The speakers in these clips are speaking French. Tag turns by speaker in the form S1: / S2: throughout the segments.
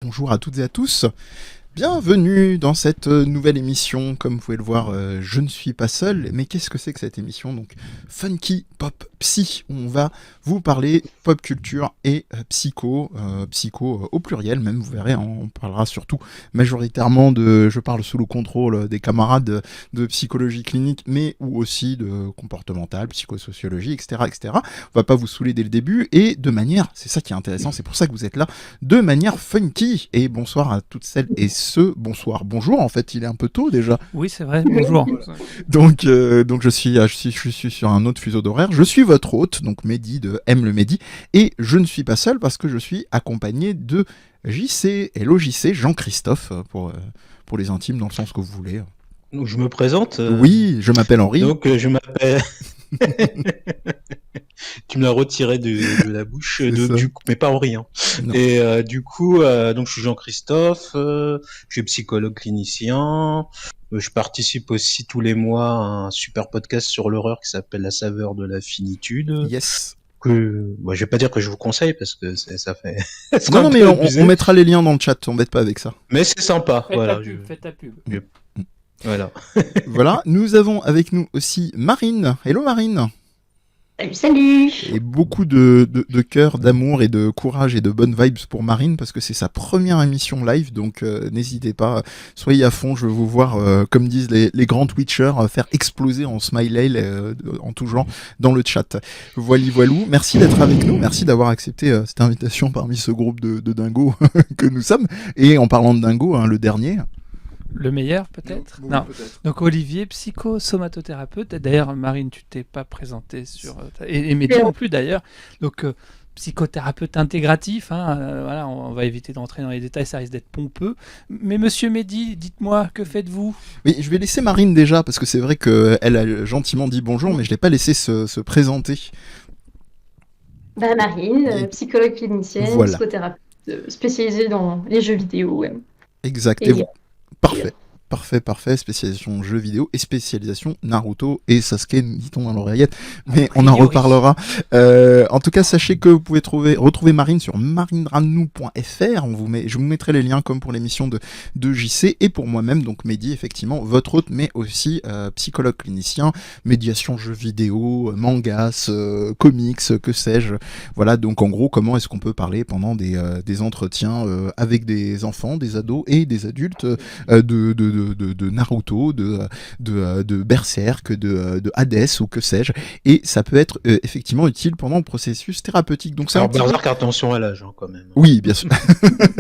S1: bonjour à toutes et à tous. Bienvenue dans cette nouvelle émission. Comme vous pouvez le voir, je ne suis pas seul. Mais qu'est-ce que c'est que cette émission? Donc, Funky Pop Psy, où on va vous parler pop culture et psycho au pluriel même, vous verrez, hein, on parlera surtout majoritairement je parle sous le contrôle des camarades de psychologie clinique, mais ou aussi de comportemental, psychosociologie, etc., etc. On va pas vous saouler dès le début, et de manière, c'est ça qui est intéressant, c'est pour ça que vous êtes là, de manière funky. Et bonsoir à toutes celles et bonjour, en fait, il est un peu tôt déjà.
S2: Oui, c'est vrai, bonjour.
S1: Donc je suis sur un autre fuseau d'horaire. Je suis votre hôte, donc Mehdi de M le Mehdi, et je ne suis pas seul parce que je suis accompagné de JC. Hello JC, Jean-Christophe, pour les intimes, dans le sens que vous voulez.
S3: Donc, je me présente.
S1: Oui, je m'appelle Henri.
S3: Donc, je m'appelle. Tu me l'as retiré de la bouche, mais pas Henri. Hein. Et du coup, donc je suis Jean-Christophe, je suis psychologue clinicien. Je participe aussi tous les mois à un super podcast sur l'horreur qui s'appelle La saveur de la finitude.
S1: Yes.
S3: Que, je vais pas dire que je vous conseille parce que ça fait.
S1: Non, mais on mettra les liens dans le chat, t'embête pas avec ça.
S3: Mais c'est sympa.
S2: Faites ta pub.
S3: Voilà.
S1: Voilà, nous avons avec nous aussi Marine. Hello Marine.
S4: Salut.
S1: Et beaucoup de cœur, d'amour et de courage et de bonnes vibes pour Marine, parce que c'est sa première émission live, donc n'hésitez pas, soyez à fond, je veux vous voir, comme disent les grands Twitchers, faire exploser en smiley en tout genre dans le chat. Voilou, merci d'être avec nous, merci d'avoir accepté cette invitation parmi ce groupe de dingos que nous sommes. Et en parlant de dingos, hein, le dernier...
S2: Le meilleur, peut-être?
S1: Non.
S2: Peut-être. Donc, Olivier, psychosomatothérapeute. D'ailleurs, Marine, tu t'es pas présentée sur... Et Mehdi non plus, d'ailleurs. Donc, psychothérapeute intégratif. Hein, voilà, on va éviter d'entrer dans les détails, ça risque d'être pompeux. Mais monsieur Mehdi, dites-moi, que faites-vous?
S1: Oui, je vais laisser Marine déjà, parce que c'est vrai qu'elle a gentiment dit bonjour, mais je l'ai pas laissé se présenter.
S4: Marine, psychologue clinicienne,
S1: voilà.
S4: Psychothérapeute spécialisée dans les jeux vidéo.
S1: Exact. Parfait. Spécialisation jeux vidéo et spécialisation Naruto et Sasuke, nous dit-on dans l'oreillette. Mais on en reparlera. En tout cas, sachez que vous pouvez retrouver Marine sur marinedranou.fr. Je vous mettrai les liens comme pour l'émission de JC, et pour moi-même, donc Mehdi, effectivement, votre hôte, mais aussi psychologue clinicien, médiation jeux vidéo, mangas, comics, que sais-je. Voilà, donc en gros, comment est-ce qu'on peut parler pendant des entretiens avec des enfants, des ados et des adultes de Naruto, de Berserk, de Hades ou que sais-je, et ça peut être effectivement utile pendant le processus thérapeutique. Donc ça.
S3: Alors Berserk, attention à l'âge, hein, quand même.
S1: Oui, bien sûr.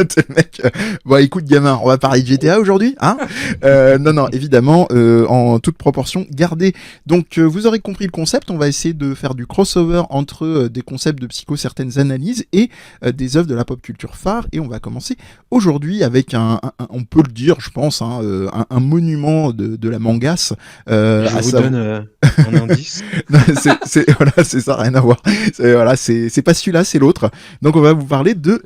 S1: T'es le mec. Bon, écoute, gamin, on va parler de GTA aujourd'hui, hein? Non, évidemment, en toute proportion gardée. Donc, vous aurez compris le concept. On va essayer de faire du crossover entre des concepts de psycho, certaines analyses et des œuvres de la pop culture phare. Et on va commencer aujourd'hui avec on peut le dire, je pense, hein, un monument de la mangasse.
S3: Je vous donne un indice.
S1: C'est ça, rien à voir. C'est pas celui-là, c'est l'autre. Donc on va vous parler de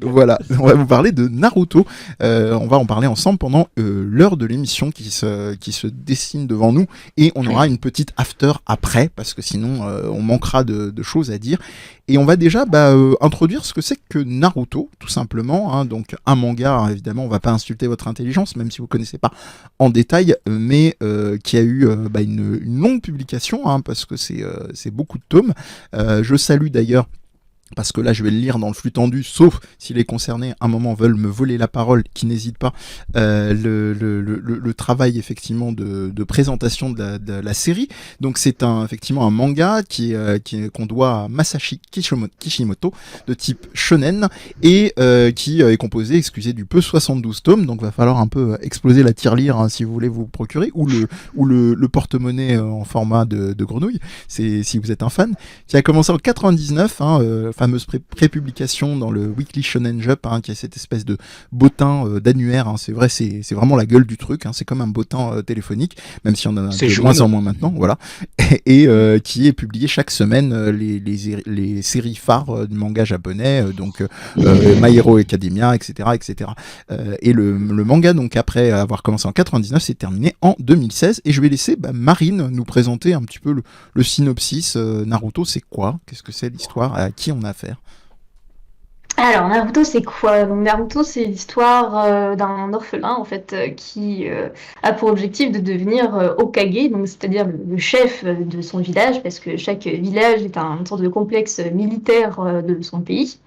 S1: on va vous parler de Naruto. On va en parler ensemble pendant l'heure de l'émission qui se dessine devant nous, et on aura une petite after après, parce que sinon on manquera de choses à dire. Et on va déjà introduire ce que c'est que Naruto, tout simplement. Hein. Donc un manga, hein, évidemment, on va pas insulter votre intelligence, même si vous connaissez pas en détail, mais qui a eu une longue publication, hein, parce que c'est beaucoup de tomes. Je salue d'ailleurs, parce que là je vais le lire dans le flux tendu, sauf si les concernés à un moment veulent me voler la parole, qui n'hésitent pas, le travail effectivement de présentation de la série. Donc c'est effectivement un manga qu'on doit à Masashi Kishimoto, de type shonen, et qui est composé, excusez du peu, 72 tomes, donc va falloir un peu exploser la tirelire, hein, si vous voulez vous procurer, ou le porte-monnaie en format de grenouille, si vous êtes un fan, qui a commencé en 99, fameuse prépublication dans le Weekly Shonen Jump, hein, qui est cette espèce de bottin d'annuaire, hein. C'est vrai, c'est vraiment la gueule du truc, hein. C'est comme un bottin téléphonique, même si on en a de moins en moins maintenant, voilà. Et qui est publié chaque semaine les séries phares du manga japonais, donc My Hero Academia, etc. Et le manga, donc après avoir commencé en 99, s'est terminé en 2016, et je vais laisser Marine nous présenter un petit peu le synopsis. Naruto, c'est quoi? Qu'est-ce que c'est l'histoire? À qui on a affaire?
S4: Alors, Naruto, c'est quoi? Donc, Naruto, c'est l'histoire d'un orphelin, en fait, qui a pour objectif de devenir Hokage, donc c'est-à-dire le chef de son village, parce que chaque village est une sorte de complexe militaire de son pays.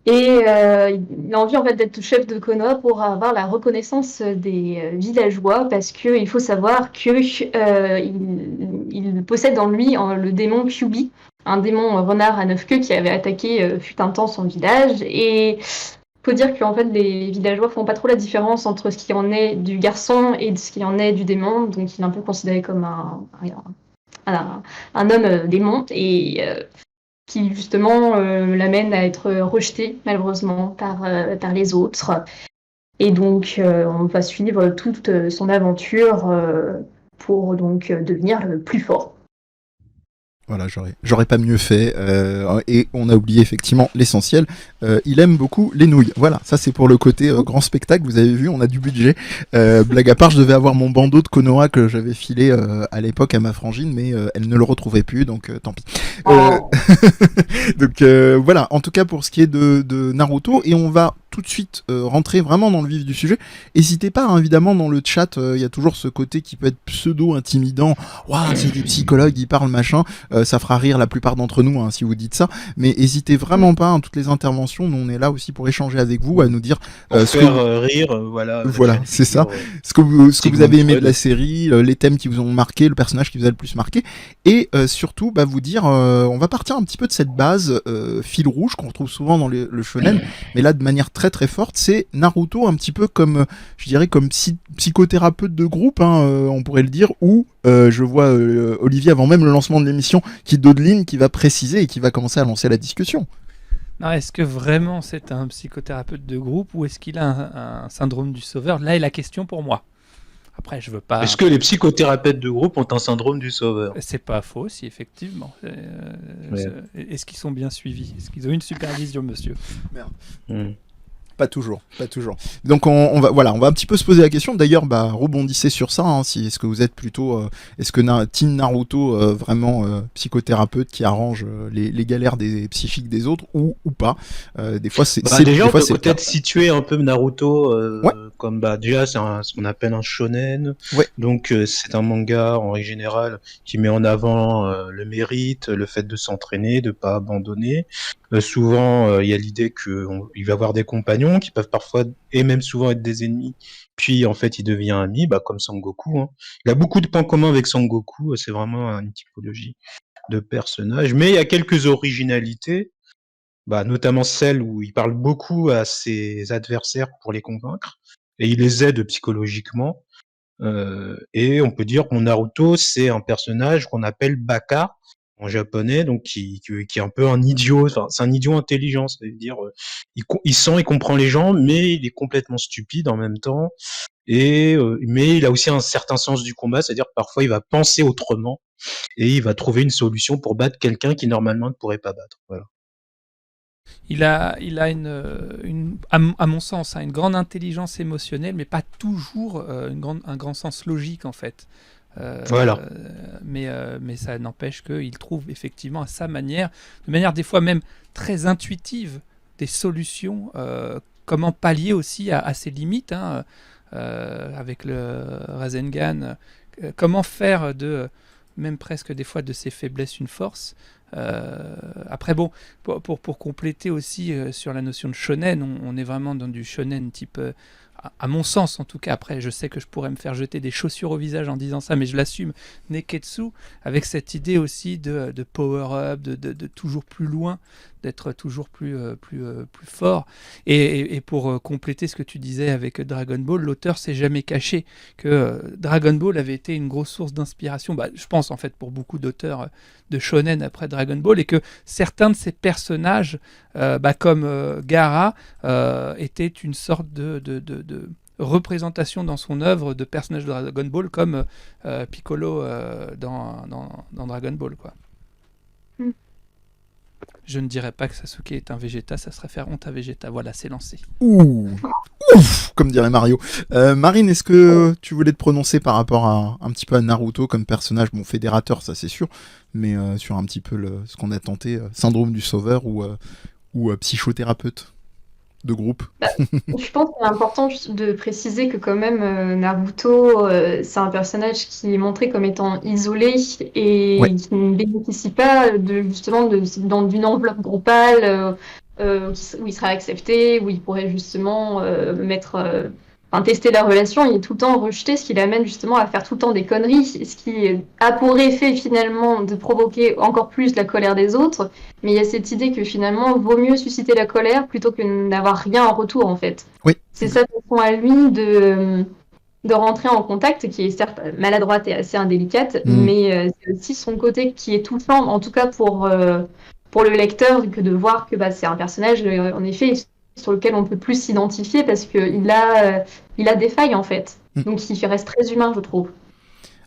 S4: Et il a envie, en fait, d'être chef de Konoha pour avoir la reconnaissance des villageois, parce qu'il faut savoir il possède en lui le démon Kyuubi, un démon renard à 9 queues qui avait attaqué fut un temps son village. Et faut dire qu'en fait, les villageois font pas trop la différence entre ce qui en est du garçon et ce qui en est du démon, donc il est un peu considéré comme un homme démon, et qui justement l'amène à être rejeté malheureusement par les autres. Et donc on va suivre toute son aventure pour donc devenir le plus fort.
S1: Voilà, j'aurais pas mieux fait. Et on a oublié effectivement l'essentiel. Il aime beaucoup les nouilles. Voilà, ça c'est pour le côté grand spectacle. Vous avez vu, on a du budget. Blague à part, je devais avoir mon bandeau de Konoha que j'avais filé à l'époque à ma frangine, mais elle ne le retrouvait plus, donc tant pis. Donc voilà, en tout cas pour ce qui est de Naruto, et on va tout de suite rentrer vraiment dans le vif du sujet. N'hésitez pas, hein, évidemment, dans le chat, il y a toujours ce côté qui peut être pseudo-intimidant. Waouh, c'est des psychologues, ils parlent machin. Ça fera rire la plupart d'entre nous, hein, si vous dites ça. Mais n'hésitez vraiment pas, hein, toutes les interventions, nous on est là aussi pour échanger avec vous, à nous dire
S3: ce que rire, voilà.
S1: Voilà, c'est ça. Ce que vous avez aimé de la série, les thèmes qui vous ont marqué, le personnage qui vous a le plus marqué, et surtout vous dire, on va partir un petit peu de cette base fil rouge qu'on retrouve souvent dans le shonen, mais là de manière très très forte, c'est Naruto un petit peu comme, je dirais comme psychothérapeute de groupe, hein, on pourrait le dire, ou je vois Olivier avant même le lancement de l'émission qui dodeline, qui va préciser et qui va commencer à lancer la discussion.
S2: Non, est-ce que vraiment c'est un psychothérapeute de groupe ou est-ce qu'il a un syndrome du sauveur? Là est la question pour moi. Après, je veux pas.
S3: Est-ce que les psychothérapeutes de groupe ont un syndrome du sauveur?
S2: C'est pas faux, si effectivement. Est-ce qu'ils sont bien suivis? Est-ce qu'ils ont une supervision, monsieur?
S1: Merde. Pas toujours. Donc on va un petit peu se poser la question. D'ailleurs, rebondissez sur ça. Hein, est-ce que vous êtes plutôt, est-ce que Team Naruto vraiment psychothérapeute qui arrange les galères psychiques des autres ou pas. Des fois c'est.
S3: Déjà, on peut peut-être situer un peu Naruto comme déjà c'est ce qu'on appelle un shonen.
S1: Ouais.
S3: Donc c'est un manga en règle générale qui met en avant le mérite, le fait de s'entraîner, de pas abandonner. Souvent, il y a l'idée qu'il va avoir des compagnons qui peuvent parfois et même souvent être des ennemis. Puis en fait, il devient ami, comme Sangoku. Hein. Il a beaucoup de points communs avec Sangoku. C'est vraiment une typologie de personnage. Mais il y a quelques originalités, notamment celle où il parle beaucoup à ses adversaires pour les convaincre et il les aide psychologiquement. Et on peut dire que Naruto, c'est un personnage qu'on appelle Baka en japonais, donc qui est un peu un idiot. Enfin, c'est un idiot intelligent, c'est-à-dire il sent, il comprend les gens, mais il est complètement stupide en même temps. Et mais il a aussi un certain sens du combat, c'est-à-dire que parfois il va penser autrement et il va trouver une solution pour battre quelqu'un qui normalement ne pourrait pas battre. Voilà.
S2: Il a à mon sens, une grande intelligence émotionnelle, mais pas toujours un grand sens logique en fait.
S3: Voilà.
S2: Mais ça n'empêche qu'il trouve effectivement à sa manière, de manière des fois même très intuitive, des solutions, comment pallier aussi à ses limites, hein, avec le Rasengan, comment faire même presque des fois de ses faiblesses une force. Après bon, pour compléter aussi sur la notion de shonen, on est vraiment dans du shonen type, à mon sens en tout cas, après je sais que je pourrais me faire jeter des chaussures au visage en disant ça, mais je l'assume, Neketsu, avec cette idée aussi de power-up, de toujours plus loin, d'être toujours plus fort. Et pour compléter ce que tu disais avec Dragon Ball, l'auteur s'est jamais caché que Dragon Ball avait été une grosse source d'inspiration, je pense en fait pour beaucoup d'auteurs de shonen après Dragon Ball, et que certains de ces personnages, comme Gaara, étaient une sorte de représentation dans son œuvre de personnages de Dragon Ball, comme Piccolo dans Dragon Ball, quoi. Je ne dirais pas que Sasuke est un Vegeta, ça serait faire honte à Vegeta. Voilà, c'est lancé.
S1: Ouh, ouf, comme dirait Mario. Marine, est-ce que tu voulais te prononcer par rapport à un petit peu à Naruto comme personnage, fédérateur, ça c'est sûr, mais sur un petit peu ce qu'on a tenté, syndrome du sauveur ou ou psychothérapeute de groupe.
S4: Je pense qu'il est important de préciser que quand même Naruto, c'est un personnage qui est montré comme étant isolé et qui ne bénéficie pas justement d'une enveloppe groupale où il sera accepté, où il pourrait justement tester la relation. Il est tout le temps rejeté, ce qui l'amène justement à faire tout le temps des conneries, ce qui a pour effet finalement de provoquer encore plus la colère des autres. Mais il y a cette idée que finalement, vaut mieux susciter la colère plutôt que d'avoir rien en retour, en fait.
S1: Oui.
S4: C'est sa façon à lui de rentrer en contact, qui est certes maladroite et assez indélicate, mais c'est aussi son côté qui est touchant, en tout cas pour le lecteur, que de voir que c'est un personnage, en effet, sur lequel on peut plus s'identifier parce qu'il a des failles, en fait. Donc il reste très humain, je trouve.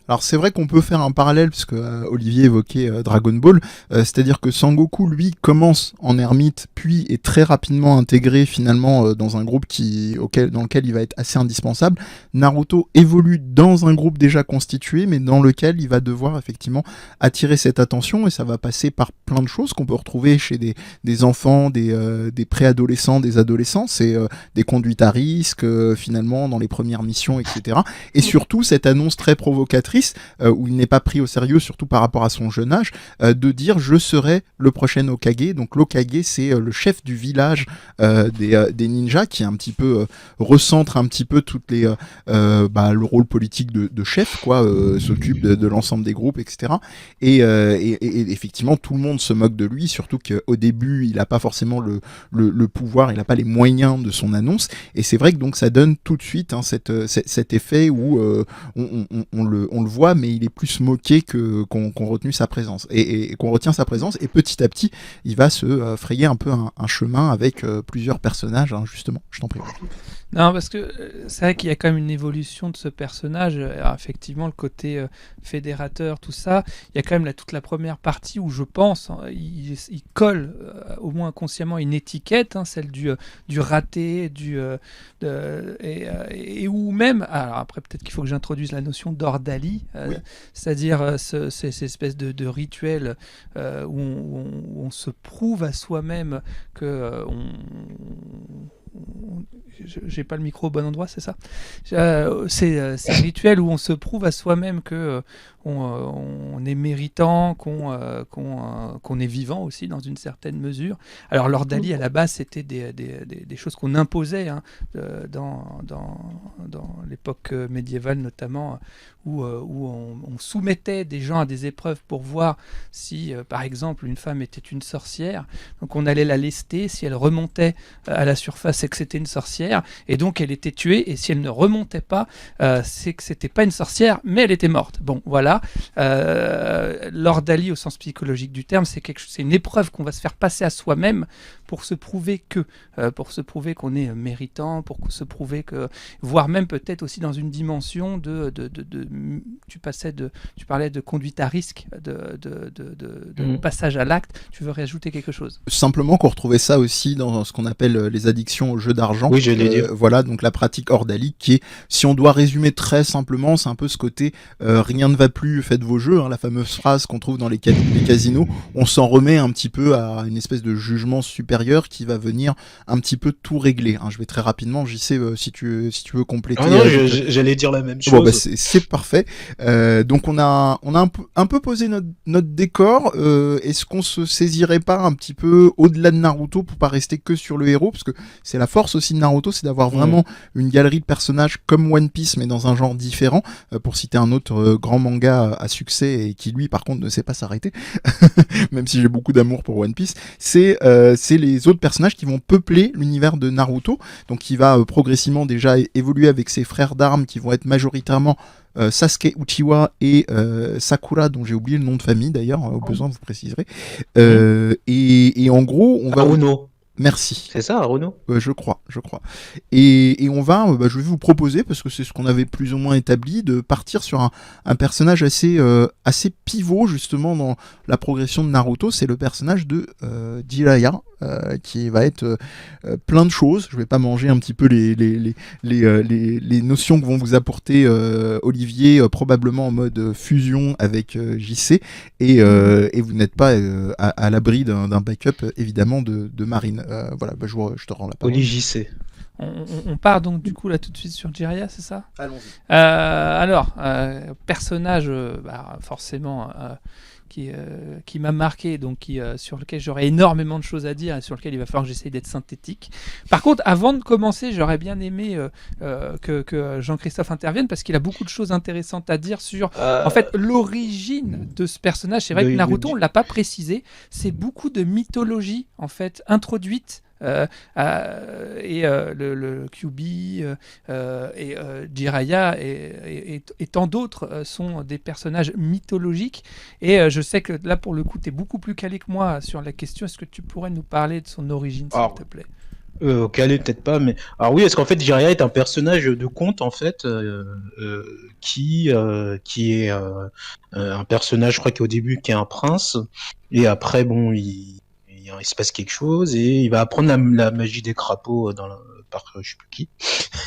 S1: Alors c'est vrai qu'on peut faire un parallèle, puisque Olivier évoquait Dragon Ball, c'est-à-dire que Sangoku, lui, commence en ermite, puis est très rapidement intégré finalement dans un groupe dans lequel il va être assez indispensable. Naruto évolue dans un groupe déjà constitué, mais dans lequel il va devoir effectivement attirer cette attention, et ça va passer par plein de choses qu'on peut retrouver chez des enfants, des préadolescents, des adolescents, c'est des conduites à risque, finalement, dans les premières missions, etc. Et surtout, cette annonce très provocatrice, où il n'est pas pris au sérieux, surtout par rapport à son jeune âge, de dire je serai le prochain Hokage. Donc l'Hokage, c'est le chef du village des ninjas, qui un petit peu recentre un petit peu toutes les le rôle politique de chef, quoi, s'occupe de l'ensemble des groupes, etc. Et effectivement, tout le monde se moque de lui, surtout qu'au début, il n'a pas forcément le pouvoir, il n'a pas les moyens de son annonce. Et c'est vrai que donc ça donne tout de suite cet effet où on le voit, mais il est plus moqué qu'on retenu sa présence et qu'on retient sa présence, et petit à petit il va se frayer un peu un chemin avec plusieurs personnages, justement. Je t'en prie.
S2: Non, parce que c'est vrai qu'il y a quand même une évolution de ce personnage. Alors, effectivement, le côté fédérateur, tout ça, il y a quand même toute la première partie où je pense, il colle au moins inconsciemment une étiquette, celle du raté, et où même, alors après peut-être qu'il faut que j'introduise la notion d'ordalie, oui. C'est-à-dire ces espèces de rituels où on se prouve à soi-même que j'ai pas le micro au bon endroit, c'est ça. C'est un rituel où on se prouve à soi-même que on est méritant, qu'on est vivant aussi dans une certaine mesure. Alors l'ordalie à la base c'était des choses qu'on imposait dans l'époque médiévale notamment, où on soumettait des gens à des épreuves pour voir si par exemple une femme était une sorcière. Donc on allait la lester, si elle remontait à la surface c'est que c'était une sorcière, et donc elle était tuée, et si elle ne remontait pas c'est que c'était pas une sorcière mais elle était morte. Bon voilà. L'ordalie au sens psychologique du terme, c'est une épreuve qu'on va se faire passer à soi-même pour se prouver qu'on est méritant, pour se prouver que, voire même peut-être aussi dans une dimension tu parlais de conduite à risque, de passage à l'acte. Tu veux réajouter quelque chose?
S1: Simplement qu'on retrouvait ça aussi dans ce qu'on appelle les addictions au jeu d'argent.
S3: Oui, j'allais dire.
S1: Voilà, donc la pratique ordalique qui est, si on doit résumer très simplement, c'est un peu ce côté rien ne va plus, faites vos jeux, la fameuse phrase qu'on trouve dans les casinos. On s'en remet un petit peu à une espèce de jugement supérieur qui va venir un petit peu tout régler. Je vais très rapidement, j'y sais si tu veux compléter.
S3: Ah non, j'allais dire la même chose.
S1: Bon, c'est parfait. Donc on a un peu posé notre décor. Est-ce qu'on se saisirait pas un petit peu au-delà de Naruto pour pas rester que sur le héros, parce que c'est la force aussi de Naruto, c'est d'avoir vraiment une galerie de personnages comme One Piece mais dans un genre différent, pour citer un autre grand manga à succès et qui lui par contre ne sait pas s'arrêter même si j'ai beaucoup d'amour pour One Piece, c'est les autres personnages qui vont peupler l'univers de Naruto, donc qui va progressivement déjà évoluer avec ses frères d'armes qui vont être majoritairement Sasuke Uchiwa et Sakura, dont j'ai oublié le nom de famille d'ailleurs, au besoin vous préciserez, et en gros on va...
S3: Aruno.
S1: Merci.
S3: C'est ça, Aruno ?
S1: Je crois. Et on va, je vais vous proposer, parce que c'est ce qu'on avait plus ou moins établi, de partir sur un personnage assez pivot, justement, dans la progression de Naruto. C'est le personnage de Jiraiya, qui va être plein de choses. Je vais pas manger un petit peu les notions que vont vous apporter Olivier, probablement en mode fusion avec JC, et vous n'êtes pas à l'abri d'un backup évidemment de Marine. Voilà, je te rends la parole.
S3: Oli JC.
S2: On part donc du coup là tout de suite sur Jiraiya, c'est ça ?
S1: Allons-y.
S2: Alors, personnage forcément qui m'a marqué, donc sur lequel j'aurais énormément de choses à dire et sur lequel il va falloir que j'essaye d'être synthétique. Par contre, avant de commencer, j'aurais bien aimé que Jean-Christophe intervienne parce qu'il a beaucoup de choses intéressantes à dire sur en fait l'origine de ce personnage. C'est vrai que Naruto, on ne l'a pas précisé, c'est beaucoup de mythologie en fait introduite. Le Kyuubi et Jiraiya et tant d'autres sont des personnages mythologiques, et je sais que là pour le coup tu es beaucoup plus calé que moi sur la question. Est-ce que tu pourrais nous parler de son origine, s'il te plaît?
S3: Calé peut-être pas, mais alors oui, est-ce qu'en fait Jiraiya est un personnage de conte en fait qui est un personnage, je crois qu'au début qui est un prince, et après bon il se passe quelque chose et il va apprendre la magie des crapauds par je sais plus qui.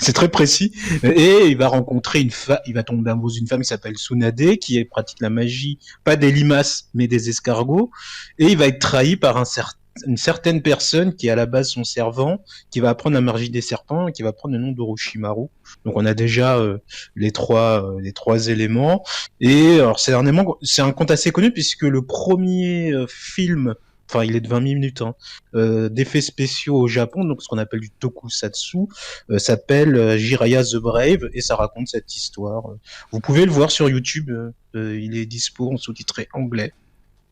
S3: C'est très précis. Et il va rencontrer il va tomber amoureux d'une femme qui s'appelle Tsunade, qui pratique la magie, pas des limaces, mais des escargots. Et il va être trahi par une certaine personne qui est à la base son servant, qui va apprendre la magie des serpents et qui va prendre le nom d'Orochimaru. Donc on a déjà les trois éléments. Et alors c'est un conte assez connu puisque le premier film, enfin il est de 20 minutes, d'effets spéciaux au Japon, donc ce qu'on appelle du tokusatsu, s'appelle Jiraiya the Brave, et ça raconte cette histoire. Vous pouvez le voir sur YouTube, il est dispo en sous-titré anglais.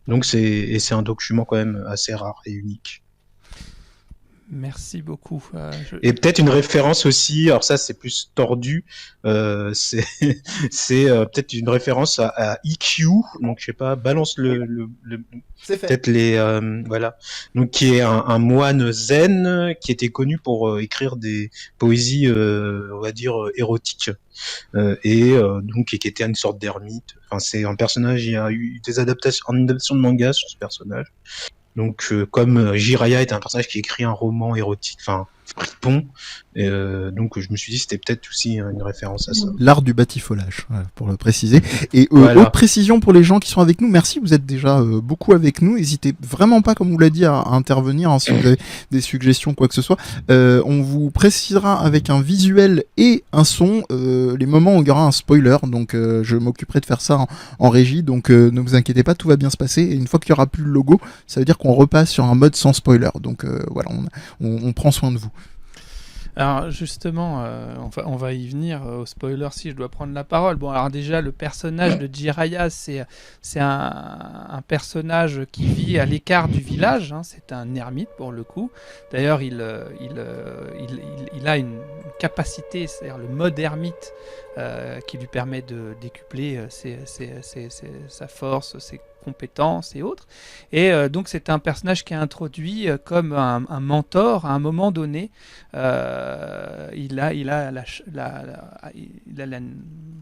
S3: Donc c'est un document quand même assez rare et unique.
S2: Merci beaucoup.
S3: Et peut-être une référence aussi, alors ça c'est plus tordu, c'est peut-être une référence à EQ, donc je sais pas, balance
S1: C'est fait.
S3: Peut-être voilà, donc qui est un moine zen qui était connu pour écrire des poésies, on va dire érotiques, donc qui était une sorte d'ermite. Enfin c'est un personnage, il y a eu des adaptations de manga sur ce personnage. Donc, comme Jiraiya est un personnage qui écrit un roman érotique, enfin, fripon, donc je me suis dit c'était peut-être aussi une référence à ça.
S1: L'art du batifolage, voilà, pour le préciser. Et
S3: Voilà.
S1: Autre précision pour les gens qui sont avec nous, merci, vous êtes déjà beaucoup avec nous. N'hésitez vraiment pas, comme vous l'a dit, à intervenir si vous avez des suggestions, quoi que ce soit. On vous précisera avec un visuel et un son les moments où il y aura un spoiler. Donc, je m'occuperai de faire ça en régie. Donc, ne vous inquiétez pas, tout va bien se passer. Et une fois qu'il y aura plus le logo, ça veut dire qu'on repasse sur un mode sans spoiler. Donc, voilà, on prend soin de vous.
S2: Alors justement, on va y venir au spoiler si je dois prendre la parole. Bon, alors déjà, le personnage de Jiraiya, c'est un personnage qui vit à l'écart du village, c'est un ermite pour le coup. D'ailleurs, il a une capacité, c'est-à-dire le mode ermite, qui lui permet de décupler sa force, ses compétences et autres. Et donc c'est un personnage qui est introduit comme un mentor à un moment donné. Il a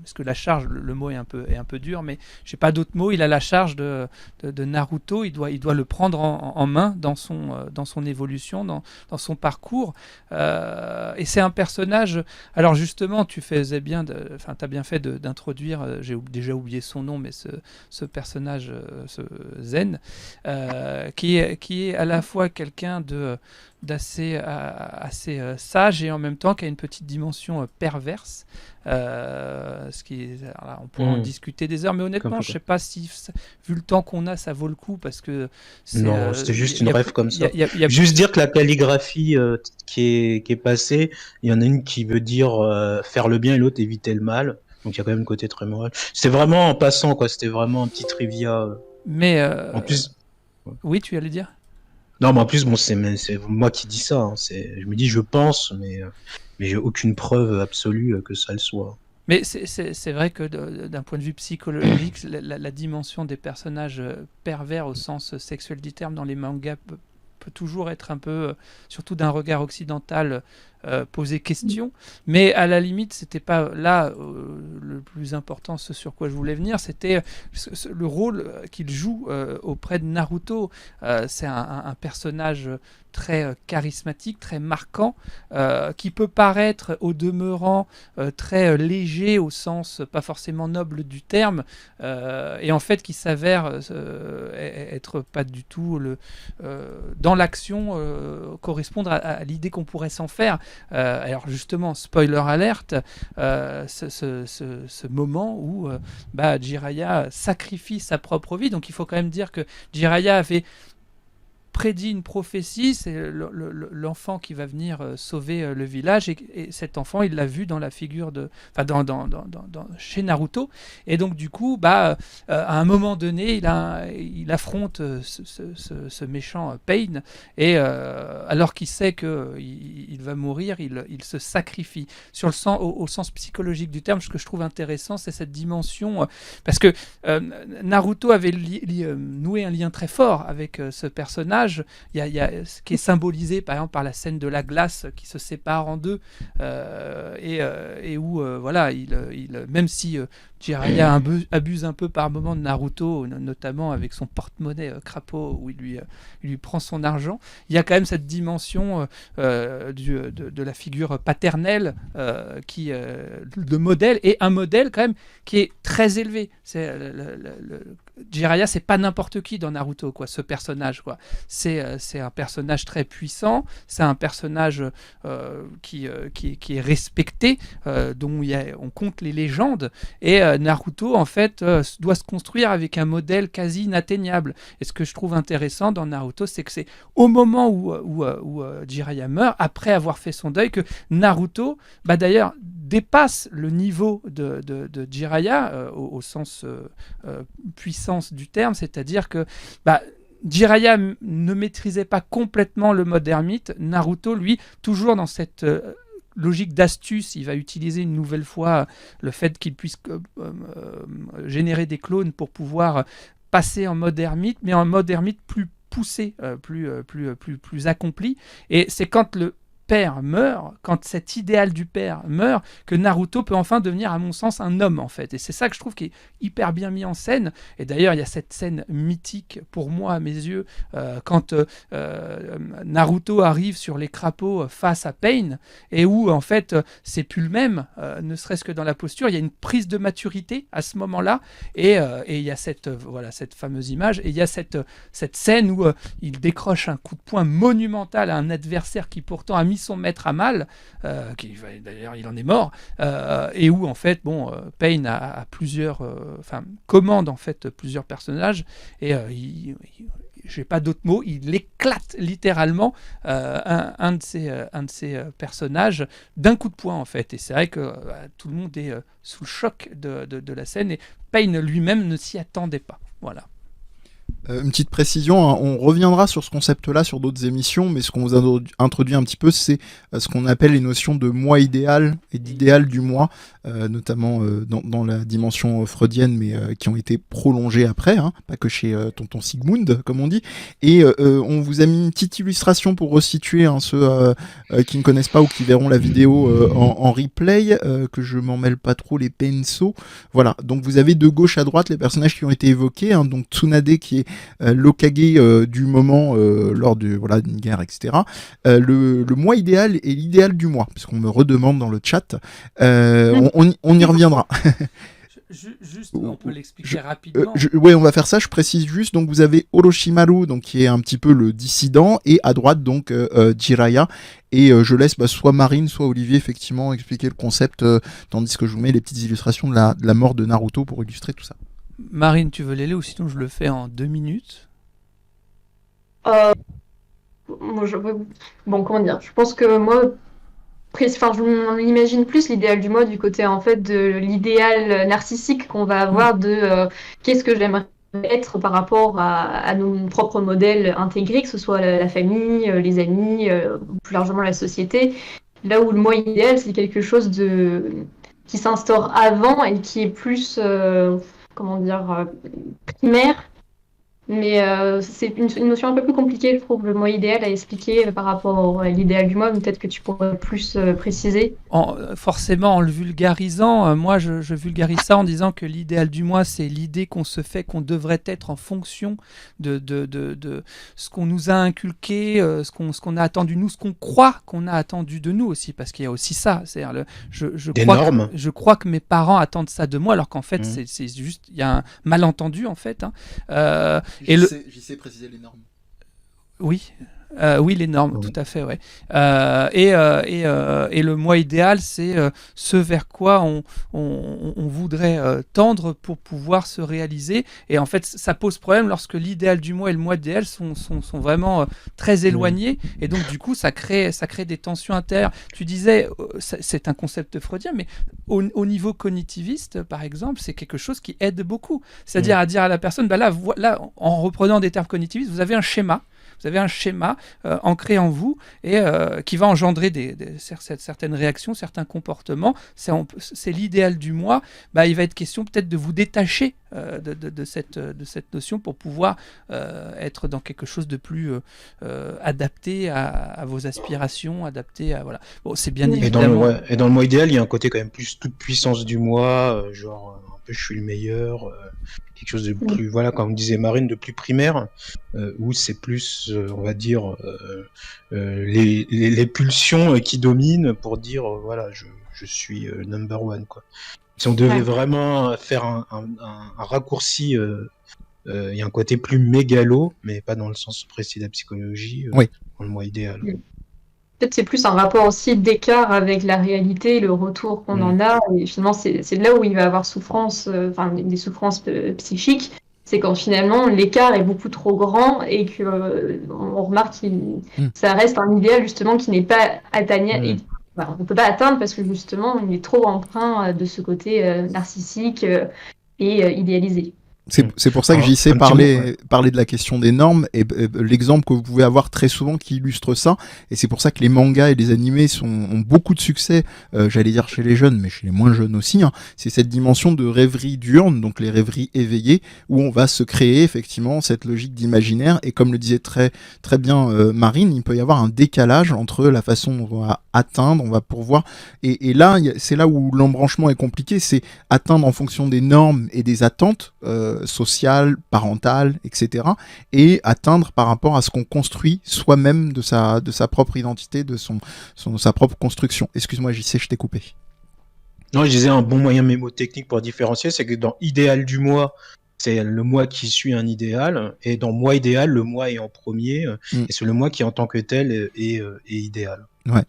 S2: parce que la charge, le mot est un peu dur, mais j'ai pas d'autres mots. Il a la charge de Naruto. Il doit le prendre en main dans son évolution, dans son parcours. Et c'est un personnage. Alors justement, t'as bien fait d'introduire. J'ai déjà oublié son nom, mais ce personnage, ce Zen, qui est à la fois quelqu'un d'assez sage et en même temps qui a une petite dimension perverse, on pourrait en discuter des heures, mais honnêtement je sais pas si, vu le temps qu'on a, ça vaut le coup, parce que
S3: c'était juste une rêve comme ça. Juste dire que la calligraphie qui est passée, il y en a une qui veut dire faire le bien et l'autre éviter le mal, donc il y a quand même un côté très moral. C'était vraiment en passant, quoi, c'était vraiment un petit trivia.
S2: Mais
S3: en plus,
S2: oui, tu allais dire?
S3: Non, mais en plus, bon, c'est moi qui dis ça. Je me dis, je pense, mais j'ai aucune preuve absolue que ça le soit.
S2: Mais c'est vrai que d'un point de vue psychologique, la dimension des personnages pervers au sens sexuel du terme dans les mangas peut toujours être un peu, surtout d'un regard occidental, poser question, mais à la limite, c'était pas là le plus important, ce sur quoi je voulais venir, c'était le rôle qu'il joue auprès de Naruto. C'est un personnage très charismatique, très marquant, qui peut paraître au demeurant très léger au sens pas forcément noble du terme, et en fait qui s'avère être pas du tout dans l'action correspondre à l'idée qu'on pourrait s'en faire. Alors justement, spoiler alerte, ce moment où Jiraiya sacrifie sa propre vie, donc il faut quand même dire que Jiraiya avait prédit une prophétie, c'est l'enfant qui va venir sauver le village, et cet enfant, il l'a vu dans la figure de, enfin chez Naruto, et donc du coup, à un moment donné, il affronte ce méchant Pain, et alors qu'il sait qu'il va mourir, il se sacrifie. Sur au sens psychologique du terme, ce que je trouve intéressant, c'est cette dimension, parce que Naruto avait noué un lien très fort avec ce personnage. Il y a ce qui est symbolisé par exemple par la scène de la glace qui se sépare en deux, et où voilà, même si Jiraiya abuse un peu par moment de Naruto, notamment avec son porte-monnaie crapaud où il lui prend son argent, il y a quand même cette dimension de la figure paternelle de modèle, et un modèle quand même qui est très élevé. Jiraiya, c'est pas n'importe qui dans Naruto, quoi, ce personnage, quoi. C'est un personnage très puissant, c'est un personnage qui est respecté, dont on compte les légendes, et Naruto, en fait, doit se construire avec un modèle quasi inatteignable. Et ce que je trouve intéressant dans Naruto, c'est que c'est au moment où Jiraiya meurt, après avoir fait son deuil, que Naruto, d'ailleurs, dépasse le niveau de Jiraiya au sens puissance du terme, c'est-à-dire que Jiraiya ne maîtrisait pas complètement le mode ermite. Naruto, lui, toujours dans cette logique d'astuce, il va utiliser une nouvelle fois le fait qu'il puisse générer des clones pour pouvoir passer en mode ermite, mais en mode ermite plus poussé, plus accompli. Et c'est quand le père meurt, quand cet idéal du père meurt, que Naruto peut enfin devenir, à mon sens, un homme, en fait. Et c'est ça que je trouve qui est hyper bien mis en scène. Et d'ailleurs, il y a cette scène mythique, pour moi, à mes yeux, quand Naruto arrive sur les crapauds face à Pain, et où, en fait, c'est plus le même, ne serait-ce que dans la posture. Il y a une prise de maturité à ce moment-là, et il y a cette fameuse image, et il y a cette scène où il décroche un coup de poing monumental à un adversaire qui pourtant a mis son maître à mal, d'ailleurs il en est mort, et où en fait Pain a plusieurs, commande en fait plusieurs personnages, et j'ai pas d'autres mots, il éclate littéralement un de ces personnages d'un coup de poing en fait, et c'est vrai que tout le monde est sous le choc de la scène, et Pain lui-même ne s'y attendait pas. Voilà.
S1: Une petite précision, hein, on reviendra sur ce concept-là sur d'autres émissions, mais ce qu'on vous a introduit un petit peu, c'est ce qu'on appelle les notions de moi idéal et d'idéal du moi, notamment dans la dimension freudienne, mais qui ont été prolongées après, hein, pas que chez tonton Sigmund, comme on dit. Et on vous a mis une petite illustration pour resituer ceux qui ne connaissent pas ou qui verront la vidéo en replay, que je m'en mêle pas trop, les pinceaux. Voilà, donc vous avez de gauche à droite les personnages qui ont été évoqués, hein, donc Tsunade qui est l'Hokage du moment lors d'une guerre, etc. Le moi idéal et l'idéal du moi, puisqu'on me redemande dans le chat. On y reviendra.
S2: Juste, on peut l'expliquer rapidement.
S1: Oui, on va faire ça. Je précise juste. Donc, vous avez Orochimaru, donc qui est un petit peu le dissident, et à droite donc Jiraiya. Et je laisse soit Marine, soit Olivier effectivement expliquer le concept, tandis que je vous mets les petites illustrations de la mort de Naruto pour illustrer tout ça.
S2: Marine, tu veux les lire ou sinon je le fais en 2 minutes?
S4: Bon, comment dire? Je pense que moi, je m'imagine plus l'idéal du moi du côté en fait de l'idéal narcissique qu'on va avoir de qu'est-ce que j'aimerais être par rapport à nos propres modèles intégrés, que ce soit la famille, les amis, plus largement la société. Là où le moi idéal, c'est quelque chose qui s'instaure avant et qui est plus, primaire, Mais c'est une notion un peu plus compliquée, je trouve, le moi idéal à expliquer par rapport à l'idéal du moi. Peut-être que tu pourrais plus préciser.
S2: Forcément, en le vulgarisant, moi je vulgarise ça en disant que l'idéal du moi, c'est l'idée qu'on se fait qu'on devrait être en fonction de ce qu'on nous a inculqué, ce qu'on a attendu de nous, ce qu'on croit qu'on a attendu de nous aussi, parce qu'il y a aussi ça. C'est-à-dire je crois que mes parents attendent ça de moi, alors qu'en fait, c'est juste, il y a un malentendu en fait.
S1: J'y sais préciser les normes.
S2: Oui. Oui, les normes, tout à fait, ouais. Et le moi idéal, c'est ce vers quoi on voudrait tendre pour pouvoir se réaliser. Et en fait, ça pose problème lorsque l'idéal du moi et le moi idéal sont vraiment très éloignés. Et donc, du coup, ça crée des tensions intérieures. Tu disais, c'est un concept freudien, mais au niveau cognitiviste, par exemple, c'est quelque chose qui aide beaucoup. C'est-à-dire à dire à la personne, là, en reprenant des termes cognitivistes, vous avez un schéma. Vous avez un schéma ancré en vous et qui va engendrer certaines réactions, certains comportements. C'est l'idéal du moi. Il va être question peut-être de vous détacher de cette notion pour pouvoir être dans quelque chose de plus adapté à vos aspirations, adapté à... Voilà. Bon, c'est bien évidemment...
S3: Et dans le moi idéal, il y a un côté quand même plus toute puissance du moi, genre un peu je suis le meilleur... quelque chose de plus, voilà, comme disait Marine, de plus primaire, où c'est plus, on va dire, les pulsions qui dominent pour dire, voilà, je suis number one, quoi. Si on devait vraiment faire un raccourci, il y a un côté plus mégalo, mais pas dans le sens précis de la psychologie, dans le moi idéal.
S4: Peut-être c'est plus un rapport aussi d'écart avec la réalité, le retour qu'on en a. Et finalement, c'est là où il va avoir souffrance, des souffrances psychiques. C'est quand finalement l'écart est beaucoup trop grand et qu'on remarque que ça reste un idéal justement qui n'est pas atteignable. On ne peut pas atteindre parce que justement, il est trop empreint de ce côté narcissique et idéalisé.
S1: C'est pour ça que j'y sais parler de la question des normes et l'exemple que vous pouvez avoir très souvent qui illustre ça, et c'est pour ça que les mangas et les animés ont beaucoup de succès, j'allais dire chez les jeunes, mais chez les moins jeunes aussi, c'est cette dimension de rêverie diurne, donc les rêveries éveillées, où on va se créer effectivement cette logique d'imaginaire, et comme le disait très, très bien Marine, il peut y avoir un décalage entre la façon dont on va atteindre, on va pourvoir, et là, c'est là où l'embranchement est compliqué, c'est atteindre en fonction des normes et des attentes, sociale, parentale, etc. et atteindre par rapport à ce qu'on construit soi-même de sa propre identité, de sa propre construction. Excuse-moi JC, je t'ai coupé.
S3: Non, je disais un bon moyen mémotechnique pour différencier, c'est que dans idéal du moi, c'est le moi qui suit un idéal, et dans moi idéal, le moi est en premier, et c'est le moi qui en tant que tel est idéal.
S1: Ouais.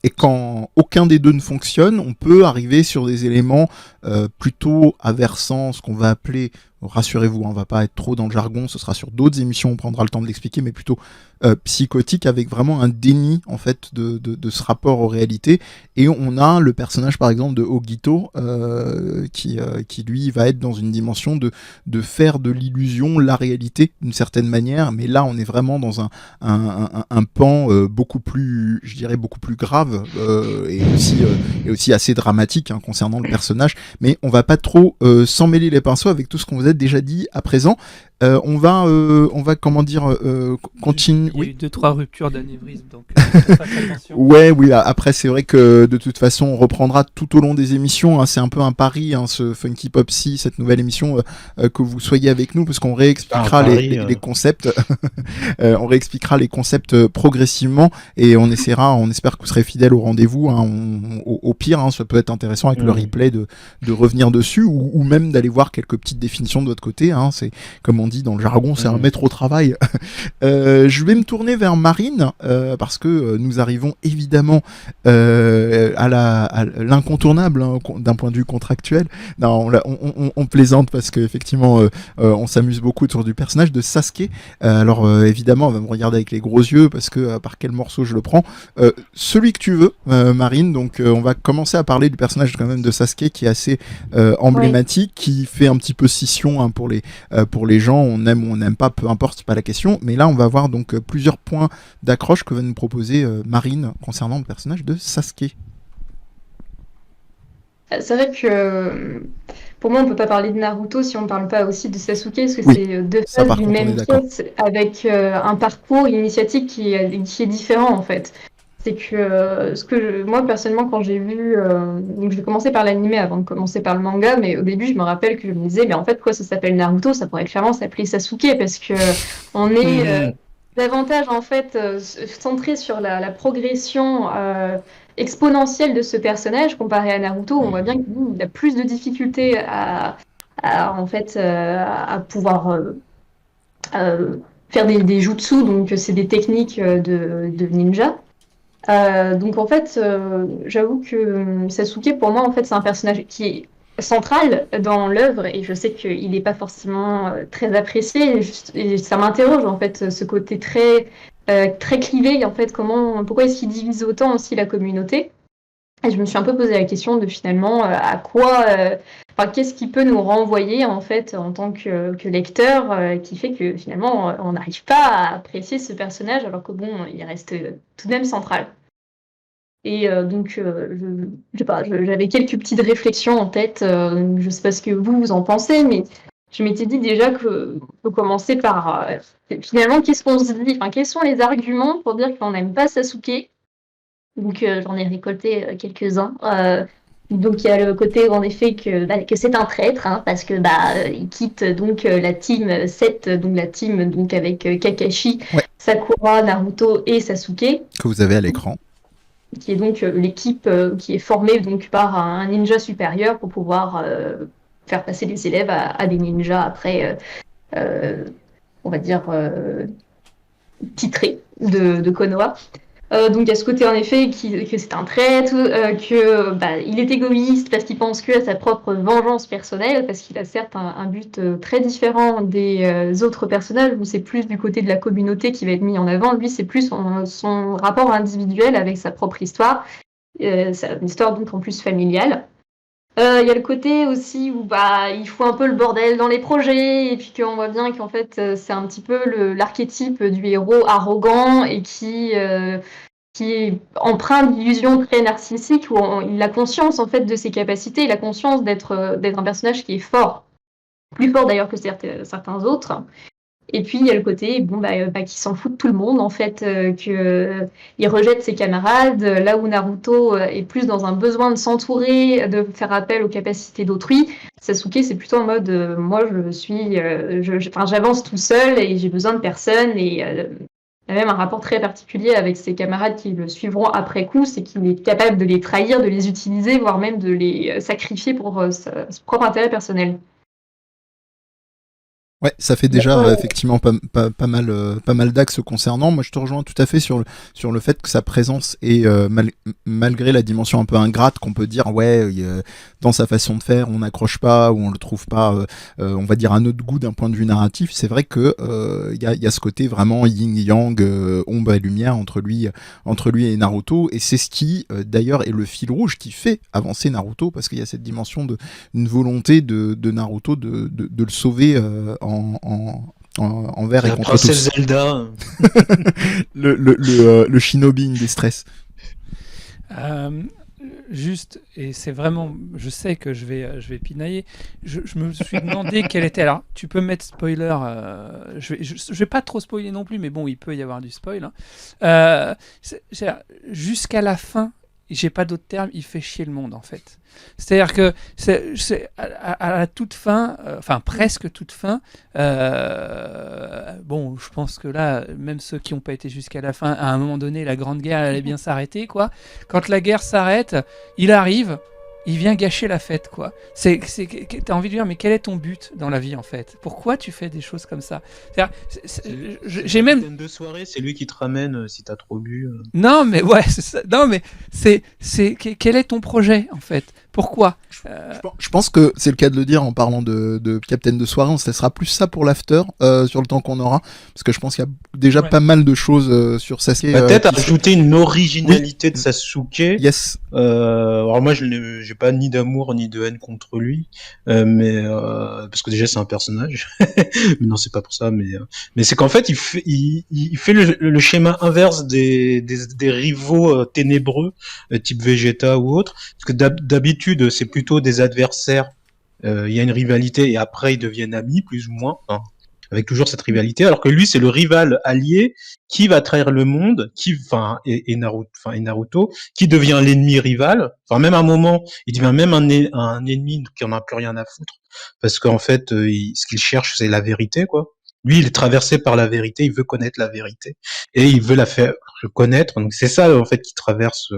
S1: Et quand aucun des deux ne fonctionne, on peut arriver sur des éléments plutôt aversant ce qu'on va appeler, rassurez-vous, on va pas être trop dans le jargon, ce sera sur d'autres émissions, on prendra le temps de l'expliquer, mais plutôt psychotique, avec vraiment un déni en fait de ce rapport aux réalités. Et on a le personnage par exemple de Ogito qui lui va être dans une dimension de faire de l'illusion la réalité d'une certaine manière, mais là on est vraiment dans un pan beaucoup plus, je dirais beaucoup plus grave et aussi assez dramatique concernant le personnage, mais on va pas trop s'emmêler les pinceaux avec tout ce qu'on vous a déjà dit à présent. On va comment dire continuer.
S2: Il y a eu 2-3 ruptures d'anévrisme, donc attention.
S1: Oui, après c'est vrai que de toute façon on reprendra tout au long des émissions, c'est un peu un pari, ce Funky Popsy, cette nouvelle émission, que vous soyez avec nous, parce qu'on réexpliquera les concepts on réexpliquera les concepts progressivement, et on espère que vous serez fidèles au rendez-vous, au pire, ça peut être intéressant avec le replay de revenir dessus, ou même d'aller voir quelques petites définitions de votre côté, c'est comme on dit dans le jargon, c'est un maître au travail. Je vais me tourner vers Marine, parce que nous arrivons évidemment à l'incontournable d'un point de vue contractuel. Non, on plaisante parce qu'effectivement on s'amuse beaucoup autour du personnage de Sasuke. Alors évidemment, on va me regarder avec les gros yeux parce que par quel morceau je le prends. Celui que tu veux, Marine. Donc on va commencer à parler du personnage quand même de Sasuke, qui est assez emblématique, qui fait un petit peu scission pour les gens, on aime ou on n'aime pas, peu importe, c'est pas la question. Mais là, on va voir donc plusieurs points d'accroche que va nous proposer Marine concernant le personnage de Sasuke.
S4: C'est vrai que pour moi, on peut pas parler de Naruto si on ne parle pas aussi de Sasuke, parce que
S1: Oui,
S4: c'est deux
S1: ça
S4: faces
S1: par
S4: d'une
S1: contre on est
S4: même
S1: d'accord.
S4: pièce avec un parcours initiatique qui est différent en fait. C'est que moi personnellement, quand j'ai vu, donc je vais commencer par l'animé avant de commencer par le manga, mais au début, je me rappelle que je me disais, mais en fait, quoi, ça s'appelle Naruto, ça pourrait clairement s'appeler Sasuke parce que on est davantage en fait centré sur la progression exponentielle de ce personnage comparé à Naruto. On voit bien qu'il a plus de difficultés en fait à pouvoir euh, faire des jutsu, donc c'est des techniques de ninja. Donc en fait, j'avoue que Sasuke pour moi en fait c'est un personnage qui est central dans l'œuvre et je sais qu'il n'est pas forcément très apprécié et ça m'interroge en fait ce côté très clivé en fait pourquoi est-ce qu'il divise autant aussi la communauté. Et je me suis un peu posé la question de finalement qu'est-ce qui peut nous renvoyer en fait en tant que lecteur qui fait que finalement on n'arrive pas à apprécier ce personnage alors que bon il reste tout de même central. Et donc, je sais pas, j'avais quelques petites réflexions en tête. Je sais pas ce que vous en pensez, mais je m'étais dit déjà que faut commencer par finalement qu'est-ce qu'on se dit, enfin quels sont les arguments pour dire qu'on n'aime pas Sasuke. Donc j'en ai récolté quelques-uns. Donc il y a le côté en effet que c'est un traître, hein, parce que il quitte donc la team 7, donc la team donc avec Kakashi,
S1: Ouais,
S4: Sakura, Naruto et Sasuke
S1: que vous avez à l'écran.
S4: qui est donc l'équipe qui est formée donc par un ninja supérieur pour pouvoir faire passer les élèves à des ninjas après, on va dire, titrés de Konoha. Donc il y a ce côté en effet que c'est un traître, il est égoïste parce qu'il pense que à sa propre vengeance personnelle, parce qu'il a certes un but très différent des autres personnages, où c'est plus du côté de la communauté qui va être mis en avant. Lui, c'est plus son rapport individuel avec sa propre histoire. C'est une histoire donc en plus familiale. Il y a le côté aussi où il faut un peu le bordel dans les projets et puis qu'on voit bien qu'en fait c'est un petit peu l'archétype du héros arrogant et qui est empreint d'illusions très narcissiques où il a conscience en fait de ses capacités, il a conscience d'être un personnage qui est fort, plus fort d'ailleurs que certains autres. Et puis il y a le côté qui s'en fout de tout le monde en fait, il rejette ses camarades, là où Naruto est plus dans un besoin de s'entourer, de faire appel aux capacités d'autrui. Sasuke c'est plutôt en mode moi j'avance tout seul et j'ai besoin de personne et il a même un rapport très particulier avec ses camarades qui le suivront après coup, c'est qu'il est capable de les trahir, de les utiliser, voire même de les sacrifier pour son propre intérêt personnel.
S1: Ouais, ça fait déjà effectivement pas mal d'axes concernant. Moi, je te rejoins tout à fait sur le fait que sa présence est malgré la dimension un peu ingrate qu'on peut dire dans sa façon de faire, on n'accroche pas ou on le trouve pas, on va dire à notre goût d'un point de vue narratif. C'est vrai que y a ce côté vraiment yin yang, ombre et lumière entre lui et Naruto, et c'est ce qui d'ailleurs est le fil rouge qui fait avancer Naruto, parce qu'il y a cette dimension une volonté de Naruto de le sauver envers et
S3: la
S1: contre
S3: princesse
S1: tous.
S3: Zelda.
S1: le shinobi in distress.
S2: Juste, et c'est vraiment, je sais que je vais pinailler. Je me suis demandé quelle était. Alors, tu peux mettre spoiler. Je vais pas trop spoiler non plus, mais bon, il peut y avoir du spoil. Hein. Jusqu'à la fin, j'ai pas d'autre terme. Il fait chier le monde en fait. C'est-à-dire que à la toute fin, enfin presque toute fin. Bon, je pense que là, même ceux qui n'ont pas été jusqu'à la fin, à un moment donné, la grande guerre allait bien s'arrêter, quoi. Quand la guerre s'arrête, il arrive, il vient gâcher la fête, quoi. T'as envie de dire, mais quel est ton but dans la vie, en fait? Pourquoi tu fais des choses comme ça? J'ai même
S3: de soirée, c'est lui qui te ramène si t'as trop bu.
S2: Non, mais ouais, c'est ça. Non, mais quel est ton projet, en fait? Pourquoi?
S1: Je pense que c'est le cas de le dire en parlant de Captain de soirée. On se laissera plus ça pour l'after sur le temps qu'on aura, parce que je pense qu'il y a déjà pas mal de choses sur Sasuke.
S3: Peut-être ajouter une originalité de Sasuke.
S1: Yes.
S3: Alors moi, j'ai pas ni d'amour ni de haine contre lui, mais parce que déjà c'est un personnage. Mais non, c'est pas pour ça. Mais c'est qu'en fait, il fait le schéma inverse des rivaux ténébreux, type Vegeta ou autre. Parce que d'habitude d'habitude, c'est plutôt des adversaires. Il y a une rivalité et après ils deviennent amis, plus ou moins, hein, avec toujours cette rivalité. Alors que lui, c'est le rival allié qui va trahir le monde, et Naruto, qui devient l'ennemi rival. Enfin, même à un moment, il devient même un ennemi qui en a plus rien à foutre, parce qu'en fait, ce qu'il cherche, c'est la vérité, quoi. Lui, il est traversé par la vérité, il veut connaître la vérité et il veut la faire connaître. Donc c'est ça en fait qui traverse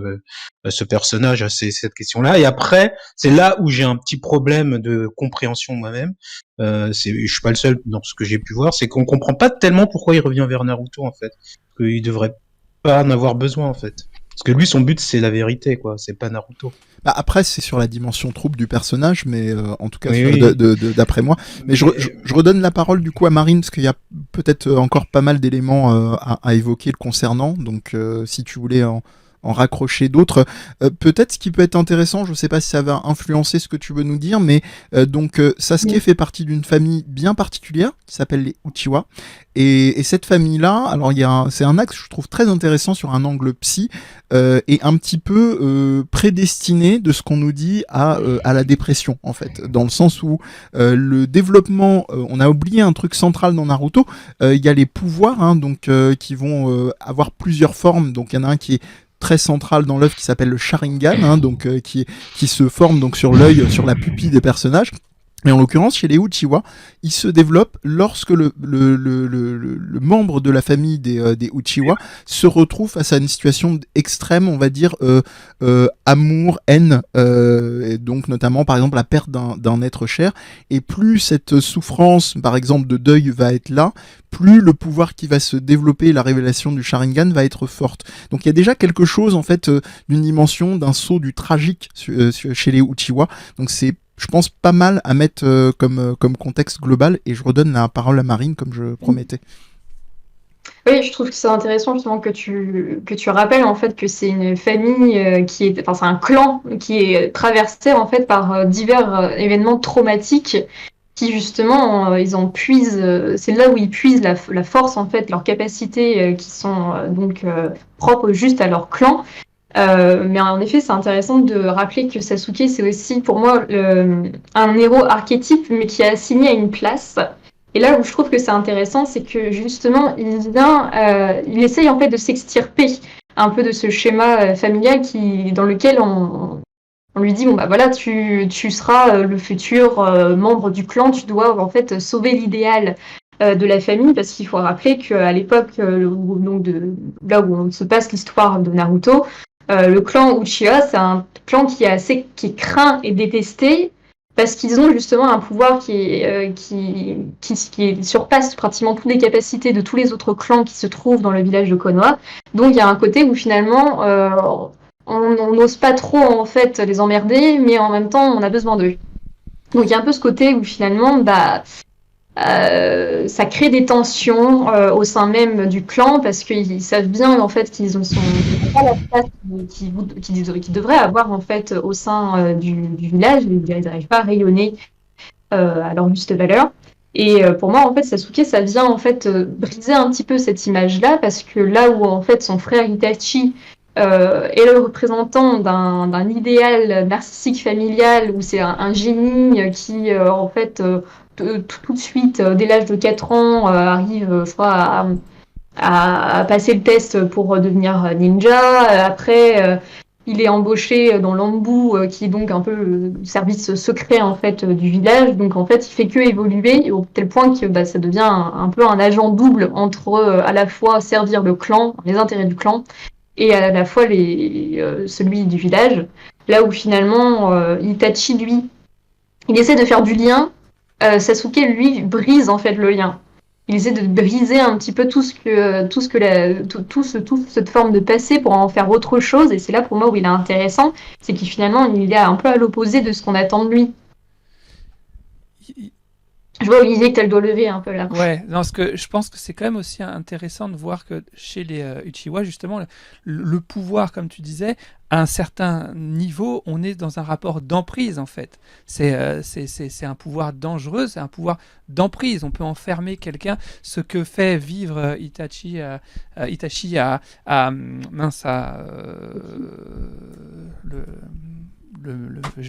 S3: ce personnage, c'est cette question-là. Et après, c'est là où j'ai un petit problème de compréhension moi-même. Je suis pas le seul dans ce que j'ai pu voir, c'est qu'on comprend pas tellement pourquoi il revient vers Naruto en fait. Qu'il devrait pas en avoir besoin en fait. Parce que lui, son but, c'est la vérité, quoi. C'est pas Naruto.
S1: Bah après, c'est sur la dimension trouble du personnage, mais en tout cas,
S3: Oui.
S1: d'après moi. Mais je redonne la parole du coup à Marine, parce qu'il y a peut-être encore pas mal d'éléments à évoquer le concernant. Donc, si tu voulais en raccrocher d'autres. Peut-être ce qui peut être intéressant, je ne sais pas si ça va influencer ce que tu veux nous dire, mais Sasuke fait partie d'une famille bien particulière qui s'appelle les Uchiwa. Et cette famille-là, alors c'est un axe que je trouve très intéressant sur un angle psy et un petit peu prédestiné de ce qu'on nous dit à la dépression en fait, dans le sens où le développement, on a oublié un truc central dans Naruto, il y a les pouvoirs hein, donc qui vont avoir plusieurs formes, donc il y en a un qui est très central dans l'œuvre qui s'appelle le Sharingan, hein, donc qui se forme donc sur l'œil, sur la pupille des personnages. Mais en l'occurrence, chez les Uchiwa, il se développe lorsque le membre de la famille des Uchiwa se retrouve face à une situation extrême, on va dire, amour, haine, et donc notamment, par exemple, la perte d'un être cher. Et plus cette souffrance, par exemple, de deuil va être là, plus le pouvoir qui va se développer, la révélation du Sharingan va être forte. Donc il y a déjà quelque chose, en fait, d'une dimension, d'un saut du tragique chez les Uchiwa. Donc c'est, je pense, pas mal à mettre comme contexte global, et je redonne la parole à Marine comme je promettais.
S4: Oui, je trouve que c'est intéressant justement que tu rappelles en fait que c'est une famille qui est, enfin c'est un clan qui est traversé en fait par divers événements traumatiques qui justement ils en puisent, c'est là où ils puisent la force en fait, leurs capacités qui sont propres juste à leur clan. Mais en effet, c'est intéressant de rappeler que Sasuke, c'est aussi pour moi un héros archétype, mais qui est assigné à une place. Et là où je trouve que c'est intéressant, c'est que justement, il essaye en fait de s'extirper un peu de ce schéma familial dans lequel on lui dit bon bah voilà, tu seras le futur membre du clan, tu dois en fait sauver l'idéal de la famille, parce qu'il faut rappeler qu'à l'époque là où se passe l'histoire de Naruto, le clan Uchiha, c'est un clan qui est craint et détesté parce qu'ils ont justement un pouvoir qui surpasse pratiquement toutes les capacités de tous les autres clans qui se trouvent dans le village de Konoha. Donc il y a un côté où finalement on n'ose pas trop en fait les emmerder, mais en même temps on a besoin d'eux. Donc il y a un peu ce côté où finalement ça crée des tensions au sein même du clan, parce qu'ils savent bien en fait qu'ils n'ont pas la place qu'ils devraient avoir en fait au sein du village. Ils n'arrivent pas à rayonner à leur juste valeur. Et pour moi, en fait, Sasuke, ça vient en fait briser un petit peu cette image-là, parce que là où en fait son frère Itachi est le représentant d'un idéal narcissique familial, où c'est un génie qui en fait tout de suite, dès l'âge de 4 ans, arrive, je crois, à passer le test pour devenir ninja. Après, il est embauché dans l'Anbu, qui est donc un peu le service secret en fait du village. Donc en fait, il fait que évoluer, au tel point que ça devient un peu un agent double entre à la fois servir le clan, les intérêts du clan, et à la fois celui du village. Là où finalement Itachi, lui, il essaie de faire du lien. Sasuke, lui, brise en fait le lien. Il essaie de briser un petit peu toute cette forme de passé pour en faire autre chose. Et c'est là pour moi où il est intéressant, c'est qu'il finalement il est un peu à l'opposé de ce qu'on attend de lui. Je vois Olivier que tu as le doigt levé un peu là.
S2: Ouais, non, parce que je pense que c'est quand même aussi intéressant de voir que chez les Uchiwa, justement, le pouvoir, comme tu disais, à un certain niveau, on est dans un rapport d'emprise, en fait. C'est un pouvoir dangereux, c'est un pouvoir d'emprise. On peut enfermer quelqu'un, ce que fait vivre Itachi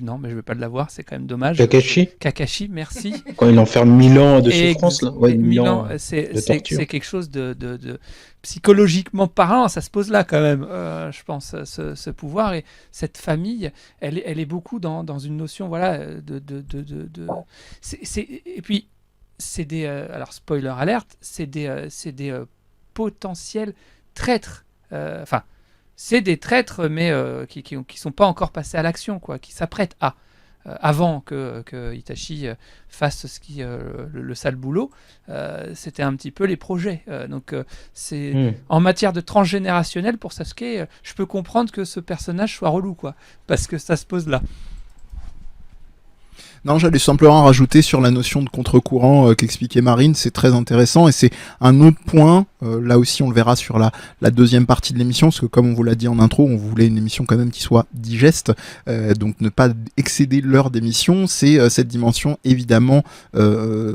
S2: non, mais je vais pas l'avoir, c'est quand même dommage. Kakashi, merci.
S3: Quand il enferme 1000 ans de souffrance, là. Ouais,
S2: 1000 ans, c'est quelque chose de psychologiquement parlant, ça se pose là quand même, je pense, ce pouvoir. Et cette famille, elle est beaucoup dans une notion, voilà, et puis, c'est des... alors, spoiler alerte, c'est des potentiels traîtres. Enfin, c'est des traîtres, mais qui sont pas encore passés à l'action, quoi, qui s'apprêtent à... avant que Itachi fasse le sale boulot, c'était un petit peu les projets. Donc, en matière de transgénérationnel, pour Sasuke, je peux comprendre que ce personnage soit relou, quoi, parce que ça se pose là.
S1: Non, j'allais simplement rajouter sur la notion de contre-courant qu'expliquait Marine, c'est très intéressant et c'est un autre point, là aussi on le verra sur la deuxième partie de l'émission, parce que comme on vous l'a dit en intro, on voulait une émission quand même qui soit digeste, donc ne pas excéder l'heure d'émission, c'est cette dimension évidemment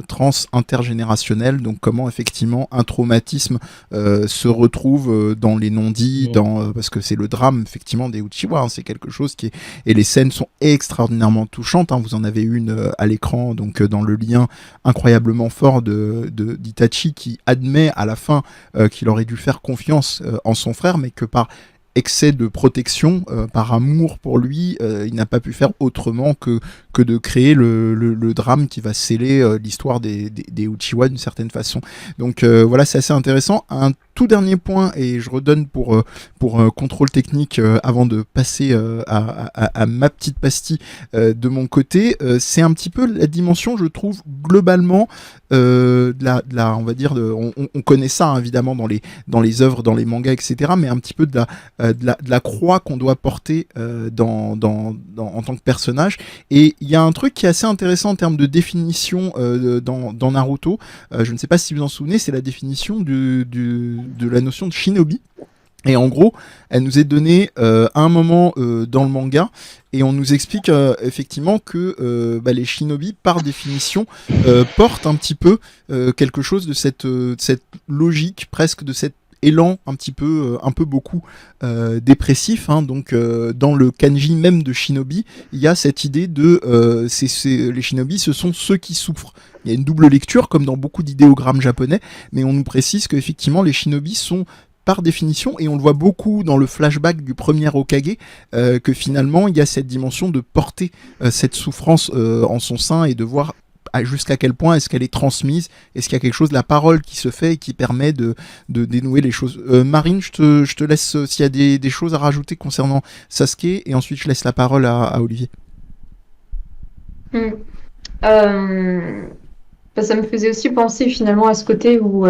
S1: trans-intergénérationnelle, donc comment effectivement un traumatisme se retrouve dans les non-dits, parce que c'est le drame effectivement des Uchiwa, hein, c'est quelque chose qui est... Et les scènes sont extraordinairement touchantes, hein, vous en avez une à l'écran, donc dans le lien incroyablement fort d'Itachi qui admet à la fin qu'il aurait dû faire confiance en son frère, mais que par excès de protection, par amour pour lui, il n'a pas pu faire autrement que de créer le drame qui va sceller l'histoire des Uchiwa d'une certaine façon. Donc voilà, c'est assez intéressant. Un tout dernier point, et je redonne pour contrôle technique avant de passer à ma petite pastille de mon côté, c'est un petit peu la dimension, je trouve, globalement, on va dire, on connaît ça hein, évidemment dans les œuvres, dans les mangas, etc., mais un petit peu de la croix qu'on doit porter en tant que personnage. Et il y a un truc qui est assez intéressant en termes de définition dans Naruto, je ne sais pas si vous en souvenez, c'est la définition de la notion de shinobi. Et en gros, elle nous est donnée à un moment dans le manga, et on nous explique effectivement que les shinobi, par définition, portent un petit peu quelque chose de cette logique, presque de cette élan un peu beaucoup dépressif, hein, donc dans le kanji même de shinobi, il y a cette idée de les shinobi, ce sont ceux qui souffrent. Il y a une double lecture comme dans beaucoup d'idéogrammes japonais, mais on nous précise qu'effectivement les shinobi sont par définition, et on le voit beaucoup dans le flashback du premier Hokage, que finalement il y a cette dimension de porter cette souffrance en son sein et de voir jusqu'à quel point est-ce qu'elle est transmise, est-ce qu'il y a quelque chose de la parole qui se fait et qui permet de dénouer les choses. Marine, je te laisse s'il y a des choses à rajouter concernant Sasuke, et ensuite je laisse la parole à Olivier.
S4: Ça me faisait aussi penser finalement à ce côté où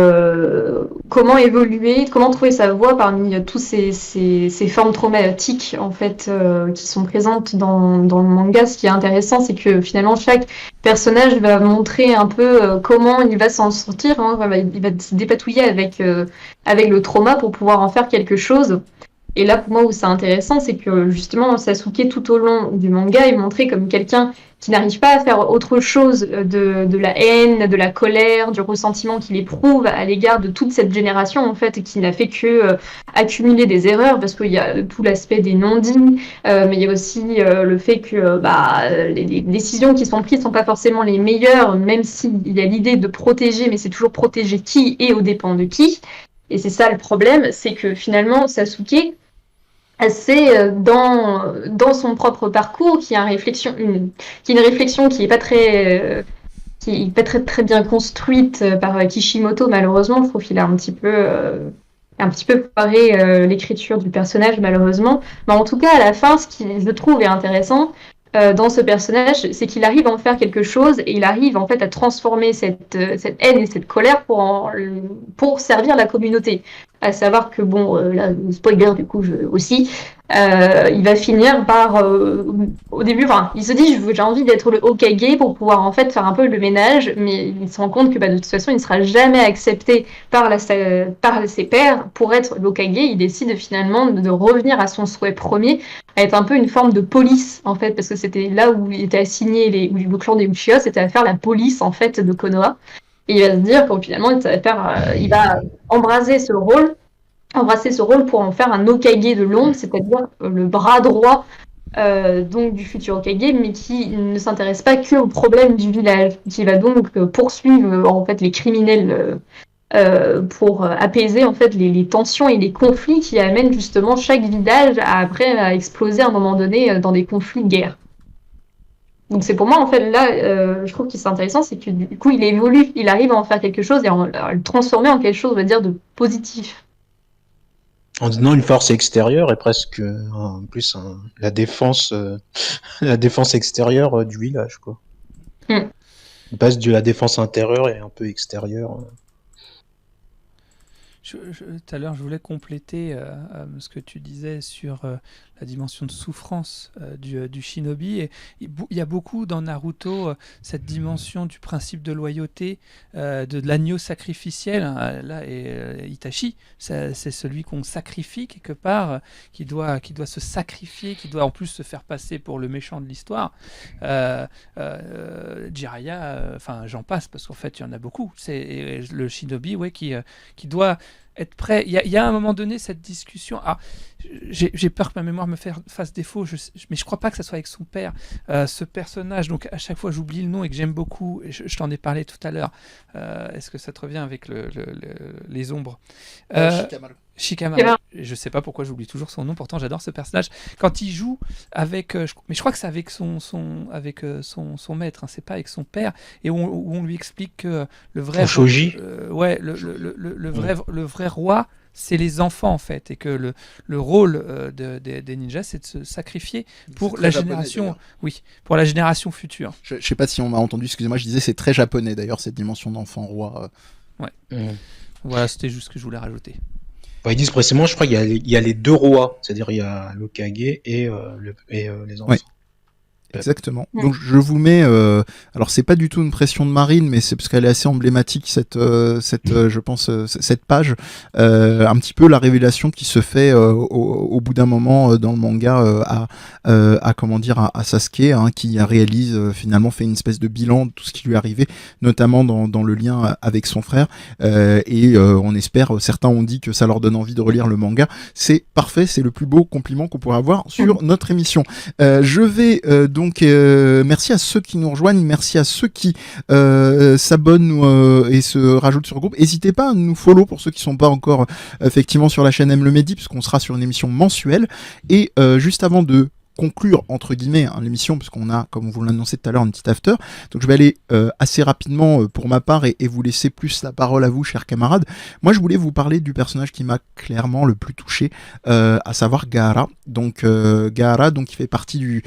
S4: comment évoluer, comment trouver sa voie parmi tous ces formes traumatiques en fait qui sont présentes dans le manga. Ce qui est intéressant, c'est que finalement chaque personnage va montrer un peu comment il va s'en sortir, hein, il va se dépatouiller avec le trauma pour pouvoir en faire quelque chose. Et là, pour moi, où c'est intéressant, c'est que justement, Sasuke, tout au long du manga, est montré comme quelqu'un qui n'arrive pas à faire autre chose de la haine, de la colère, du ressentiment qu'il éprouve à l'égard de toute cette génération, en fait, qui n'a fait que accumuler des erreurs, parce qu'il y a tout l'aspect des non-dits, mais il y a aussi le fait que les décisions qui sont prises ne sont pas forcément les meilleures, même s'il y a l'idée de protéger, mais c'est toujours protéger qui et aux dépens de qui. Et c'est ça le problème, c'est que finalement, Sasuke, c'est dans son propre parcours qu'il y a une réflexion qui est pas très bien construite par Kishimoto, malheureusement. Je trouve qu'il a un petit peu foiré l'écriture du personnage, malheureusement. Mais en tout cas, à la fin, ce qui, je trouve, est intéressant dans ce personnage, c'est qu'il arrive à en faire quelque chose, et il arrive en fait à transformer cette haine et cette colère pour servir la communauté. À savoir que, là, spoiler du coup, il va finir par, au début, il se dit, j'ai envie d'être le Hokage pour pouvoir en fait faire un peu le ménage, mais il se rend compte que de toute façon, il ne sera jamais accepté par ses pairs pour être l'Hokage. Il décide finalement de revenir à son souhait premier, à être un peu une forme de police, en fait, parce que c'était là où il était assigné le clan des Uchiha, c'était à faire la police, en fait, de Konoha. Et il va se dire que finalement, il va embrasser ce rôle pour en faire un Hokage de l'ombre, c'est-à-dire le bras droit donc du futur Hokage, mais qui ne s'intéresse pas que aux problèmes du village, qui va donc poursuivre en fait les criminels pour apaiser en fait les tensions et les conflits qui amènent justement chaque village après à exploser à un moment donné dans des conflits de guerre. Donc c'est pour moi en fait là, je trouve que c'est intéressant, c'est que du coup il évolue, il arrive à en faire quelque chose et à le transformer en quelque chose, on va dire, de positif.
S3: En donnant une force extérieure et presque en plus la défense extérieure du village, quoi. On passe de la défense intérieure et un peu extérieure.
S2: Tout à l'heure, je voulais compléter ce que tu disais sur la dimension de souffrance du shinobi. Et il y a beaucoup dans Naruto cette dimension du principe de loyauté, de l'agneau sacrificiel. Là, et Itachi, c'est celui qu'on sacrifie quelque part, qui doit se sacrifier, qui doit en plus se faire passer pour le méchant de l'histoire. Jiraiya, enfin j'en passe parce qu'en fait il y en a beaucoup. C'est le shinobi, qui doit être prêt. Il y a à un moment donné cette discussion. Ah, j'ai peur que ma mémoire me fasse défaut, mais je crois pas que ça soit avec son père. Ce personnage, donc à chaque fois j'oublie le nom et que j'aime beaucoup, et je t'en ai parlé tout à l'heure. Est-ce que ça te revient avec les ombres Shikamaru. Je sais pas pourquoi j'oublie toujours son nom, pourtant j'adore ce personnage. Quand il joue avec, mais je crois que c'est avec son maître, hein, c'est pas avec son père, et où on lui explique que le vrai
S3: Shoji.
S2: le vrai roi, c'est les enfants en fait, et que le rôle des ninjas, c'est de se sacrifier pour la génération, pour la génération future.
S1: Je sais pas si on m'a entendu, excusez-moi, je disais c'est très japonais d'ailleurs cette dimension d'enfant roi.
S2: Voilà, c'était juste ce que je voulais rajouter.
S3: Ils disent précisément, je crois qu'il y a les deux rois, c'est-à-dire il y a l'Hokage et les enfants.
S1: Ouais. Exactement. Donc je vous mets, alors c'est pas du tout une pression de Marine, mais c'est parce qu'elle est assez emblématique je pense cette page, un petit peu la révélation qui se fait au bout d'un moment dans le manga à Sasuke, hein, qui réalise finalement fait une espèce de bilan de tout ce qui lui est arrivé, notamment dans le lien avec son frère, et on espère, certains ont dit que ça leur donne envie de relire le manga. C'est parfait, c'est le plus beau compliment qu'on pourrait avoir sur notre émission. Je vais donc merci à ceux qui nous rejoignent, merci à ceux qui s'abonnent et se rajoutent sur le groupe. N'hésitez pas à nous follow pour ceux qui sont pas encore effectivement sur la chaîne Aime le Mehdi, puisqu'on sera sur une émission mensuelle. Et juste avant de conclure entre guillemets l'émission, parce qu'on a, comme vous l'annoncez tout à l'heure, une petite after, donc je vais aller assez rapidement pour ma part et vous laisser plus la parole à vous, chers camarades. Moi je voulais vous parler du personnage qui m'a clairement le plus touché, à savoir Gaara. Donc Gaara, donc qui fait partie du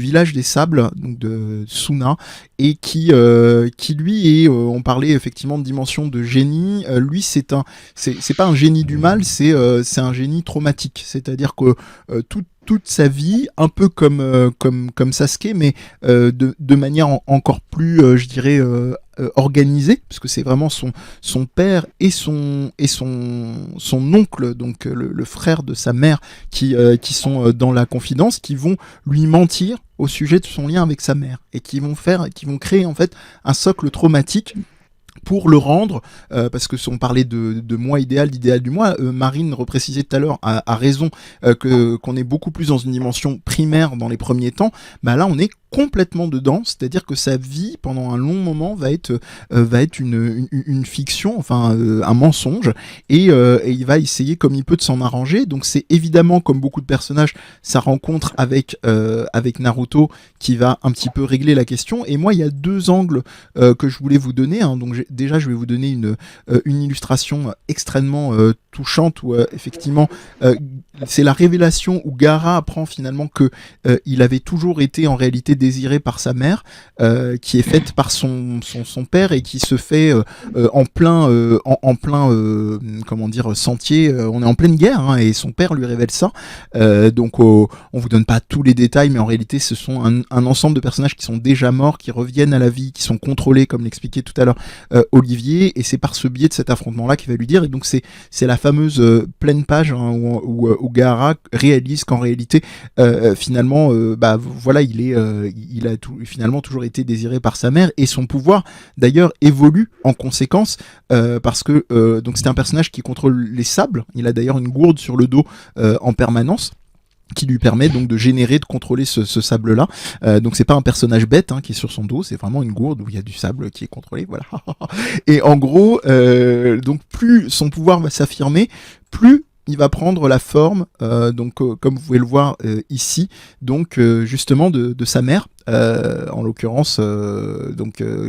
S1: village des sables, donc de Suna, et qui lui est, on parlait effectivement de dimension de génie, lui c'est pas un génie du mal, c'est un génie traumatique, c'est-à-dire que toute sa vie, un peu comme Sasuke, mais de manière encore plus, je dirais, organisée, parce que c'est vraiment son père et son oncle, donc le frère de sa mère, qui sont dans la confidence, qui vont lui mentir au sujet de son lien avec sa mère, et qui vont créer en fait un socle traumatique pour le rendre, parce que si on parlait de moi idéal, d'idéal du moi, Marine reprécisait tout à l'heure, à raison, qu'on est beaucoup plus dans une dimension primaire dans les premiers temps. Bah là, on est complètement dedans, c'est-à-dire que sa vie pendant un long moment va être une fiction, enfin un mensonge, et il va essayer comme il peut de s'en arranger. Donc c'est évidemment, comme beaucoup de personnages, sa rencontre avec Naruto qui va un petit peu régler la question. Et moi il y a deux angles que je voulais vous donner, hein. Donc déjà je vais vous donner une illustration extrêmement touchante où effectivement c'est la révélation où Gaara apprend finalement que il avait toujours été en réalité désiré par sa mère, qui est faite par son père, et qui se fait en plein comment dire, sentier, on est en pleine guerre, hein, et son père lui révèle ça. Donc on vous donne pas tous les détails, mais en réalité ce sont un ensemble de personnages qui sont déjà morts, qui reviennent à la vie, qui sont contrôlés, comme l'expliquait tout à l'heure Olivier, et c'est par ce biais de cet affrontement là qu'il va lui dire. Et donc c'est la fameuse pleine page, hein, où Gaara réalise qu'en réalité finalement voilà, il a finalement toujours été désiré par sa mère, et son pouvoir d'ailleurs évolue en conséquence, parce que donc c'est un personnage qui contrôle les sables. Il a d'ailleurs une gourde sur le dos en permanence. qui lui permet donc de générer, de contrôler ce sable-là. Donc c'est pas un personnage bête qui est sur son dos, c'est vraiment une gourde où il y a du sable qui est contrôlé, voilà. Et en gros, donc plus son pouvoir va s'affirmer, plus il va prendre la forme, comme vous pouvez le voir ici, donc justement de sa mère, en l'occurrence,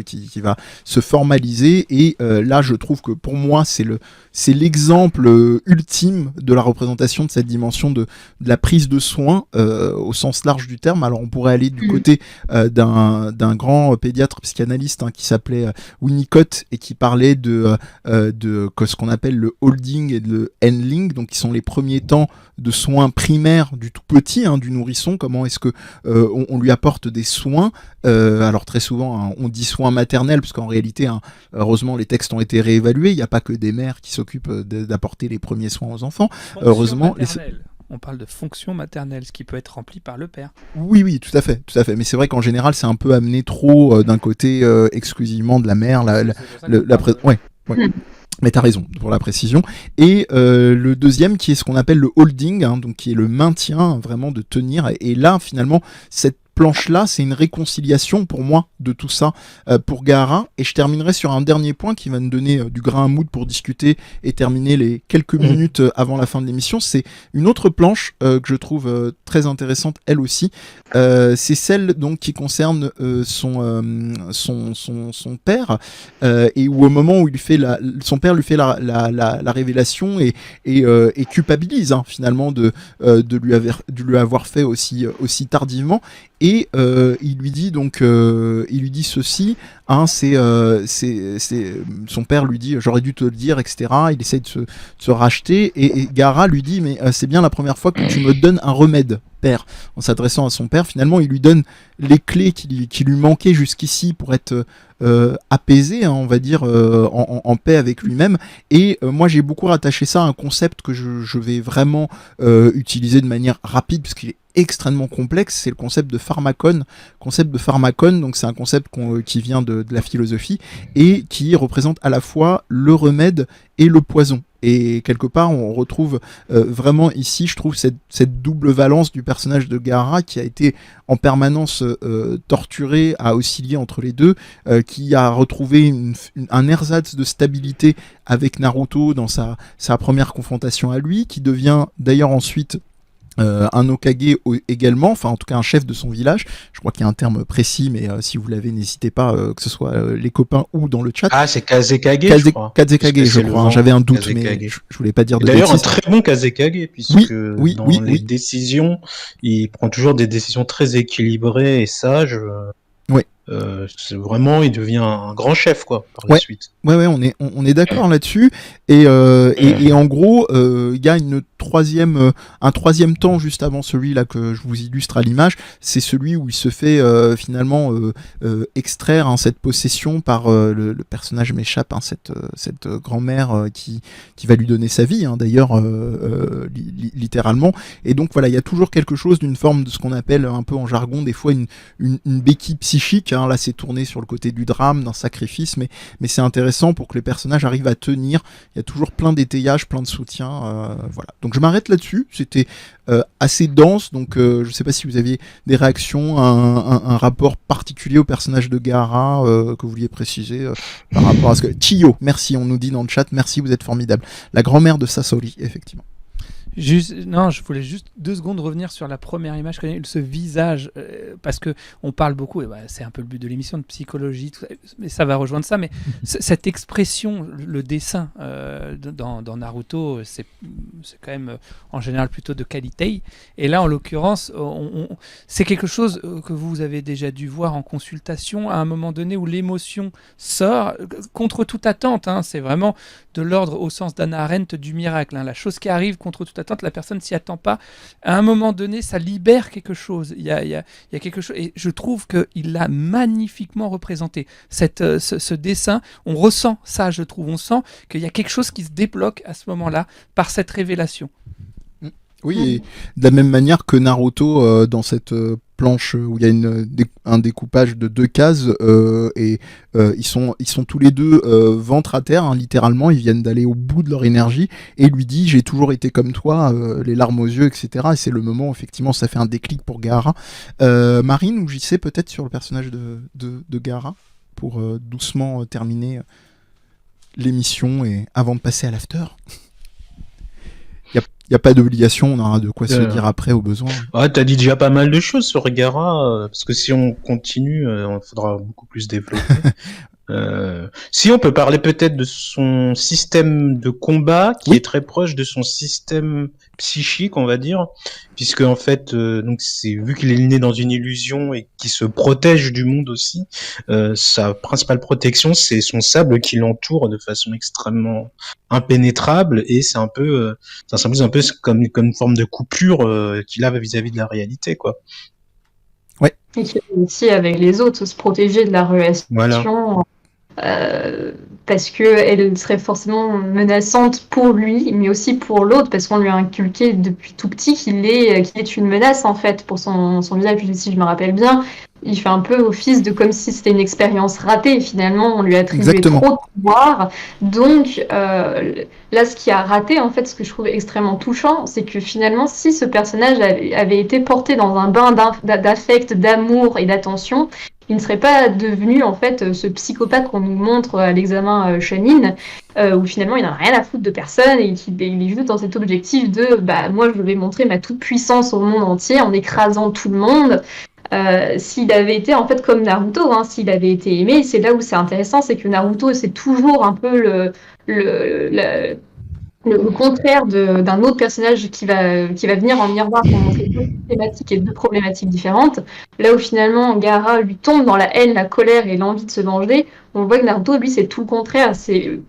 S1: qui va se formaliser. Et là, je trouve que pour moi, c'est l'exemple ultime de la représentation de cette dimension de la prise de soin au sens large du terme. Alors, on pourrait aller du côté d'un grand pédiatre psychanalyste qui s'appelait Winnicott et qui parlait de ce qu'on appelle le holding et le handling, donc qui sont les premiers temps de soins primaires du tout petit, du nourrisson. Comment est-ce que on lui apporte des soins, alors très souvent on dit soins maternels, parce qu'en réalité heureusement les textes ont été réévalués, il n'y a pas que des mères qui s'occupent d'apporter les premiers soins aux enfants. Heureusement,
S2: on parle de fonction maternelle, ce qui peut être rempli par le père.
S1: Oui, tout à fait. Mais c'est vrai qu'en général, c'est un peu amené trop d'un côté exclusivement de la mère. Ouais. Mais t'as raison pour la précision. Et le deuxième qui est ce qu'on appelle le holding, donc qui est le maintien, vraiment de tenir. Et là, finalement, cette planche-là, c'est une réconciliation pour moi de tout ça pour Gaara. Et je terminerai sur un dernier point qui va nous donner du grain à moudre pour discuter et terminer les quelques minutes avant la fin de l'émission. C'est une autre planche que je trouve très intéressante, elle aussi. C'est celle donc qui concerne son père, et où au moment où son père lui fait la révélation et culpabilise finalement de lui avoir fait aussi tardivement. Et il lui dit ceci, son père lui dit j'aurais dû te le dire, etc. Il essaye de se racheter, et Gaara lui dit mais c'est bien la première fois que tu me donnes un remède, père. En s'adressant à son père, finalement il lui donne les clés qui lui manquaient jusqu'ici pour être apaisé, on va dire, en paix avec lui-même. Et moi j'ai beaucoup rattaché ça à un concept que je vais vraiment utiliser de manière rapide parce qu'il est extrêmement complexe, c'est le concept de pharmacone. Donc c'est un concept qui vient de la philosophie et qui représente à la fois le remède et le poison. Et quelque part, on retrouve vraiment ici, je trouve, cette double valence du personnage de Gaara qui a été en permanence torturé, à osciller entre les deux, qui a retrouvé un ersatz de stabilité avec Naruto dans sa première confrontation à lui, qui devient d'ailleurs ensuite un Hokage également, enfin en tout cas un chef de son village. Je crois qu'il y a un terme précis, mais si vous l'avez, n'hésitez pas, que ce soit les copains ou dans le chat.
S3: Ah, c'est Kazekage, je crois.
S1: Kazekage, je crois. J'avais un doute, mais je voulais pas dire de
S3: bêtises. D'ailleurs, un très bon Kazekage, puisque dans les décisions, il prend toujours des décisions très équilibrées et sages.
S1: Oui.
S3: C'est vraiment, il devient un grand chef, quoi, par la suite.
S1: Ouais, on est d'accord là-dessus. Et en gros, il y a un troisième temps juste avant celui-là que je vous illustre à l'image. C'est celui où il se fait finalement extraire cette possession par le personnage m'échappe, cette grand-mère qui va lui donner sa vie, d'ailleurs, littéralement. Et donc voilà, il y a toujours quelque chose d'une forme de ce qu'on appelle un peu en jargon des fois une béquille psychique. Là, c'est tourné sur le côté du drame, d'un sacrifice, mais c'est intéressant pour que les personnages arrivent à tenir. Il y a toujours plein d'étayages, plein de soutien. Voilà. Donc je m'arrête là-dessus. C'était assez dense, donc je ne sais pas si vous aviez des réactions, un rapport particulier au personnage de Gaara que vous vouliez préciser par rapport à ce que... Chiyo, merci, on nous dit dans le chat, merci, vous êtes formidable. La grand-mère de Sasori, effectivement.
S2: Je voulais juste 2 secondes revenir sur la première image, ce visage, parce que on parle beaucoup, et c'est un peu le but de l'émission, de psychologie, tout ça, mais ça va rejoindre ça, mais cette expression, le dessin dans Naruto, c'est quand même en général plutôt de qualité, et là en l'occurrence, c'est quelque chose que vous avez déjà dû voir en consultation, à un moment donné où l'émotion sort, contre toute attente, c'est vraiment de l'ordre, au sens d'Hannah Arendt, du miracle, la chose qui arrive contre toute attente, la personne s'y attend pas, à un moment donné ça libère quelque chose, il y a quelque chose, et je trouve qu'il l'a magnifiquement représenté, ce dessin, on ressent ça, je trouve, on sent qu'il y a quelque chose qui se débloque à ce moment-là par cette révélation.
S1: Oui, et de la même manière que Naruto dans cette planche où il y a un découpage de 2 cases et ils sont tous les deux ventre à terre, hein, littéralement. Ils viennent d'aller au bout de leur énergie et il lui dit j'ai toujours été comme toi, les larmes aux yeux, etc. Et c'est le moment où effectivement ça fait un déclic pour Gaara. Marine ou JC peut-être sur le personnage de Gaara pour doucement terminer l'émission et avant de passer à l'after. Il n'y a pas d'obligation, on aura de quoi se dire après au besoin.
S3: Ouais, t'as dit déjà pas mal de choses sur Gaara, parce que si on continue, il faudra beaucoup plus développer. Si on peut parler peut-être de son système de combat, qui est très proche de son système psychique, on va dire, puisque en fait, donc c'est vu qu'il est né dans une illusion et qu'il se protège du monde aussi, sa principale protection, c'est son sable qui l'entoure de façon extrêmement impénétrable, et c'est un peu, ça symbolise un peu comme une forme de coupure qu'il a vis-à-vis de la réalité, quoi.
S1: Ouais.
S4: Et qui aussi avec les autres se protéger de la relation.
S3: Voilà.
S4: Parce qu'elle serait forcément menaçante pour lui, mais aussi pour l'autre, parce qu'on lui a inculqué depuis tout petit qu'il est une menace, en fait, pour son visage, si je me rappelle bien. Il fait un peu office de comme si c'était une expérience ratée, finalement, on lui a attribué trop de pouvoir. Donc, là, ce qui a raté, en fait, ce que je trouve extrêmement touchant, c'est que finalement, si ce personnage avait été porté dans un bain d'affect, d'amour et d'attention, il ne serait pas devenu en fait ce psychopathe qu'on nous montre à l'examen Shanin, où finalement il n'a rien à foutre de personne et il est juste dans cet objectif de moi je vais montrer ma toute puissance au monde entier en écrasant tout le monde. S'il avait été en fait comme Naruto, hein, s'il avait été aimé, c'est là où c'est intéressant, c'est que Naruto c'est toujours un peu le contraire d'un autre personnage qui va venir en miroir pour montrer deux thématiques et deux problématiques différentes. Là où finalement Gaara lui tombe dans la haine, la colère et l'envie de se venger, on voit que Naruto, lui, c'est tout le contraire.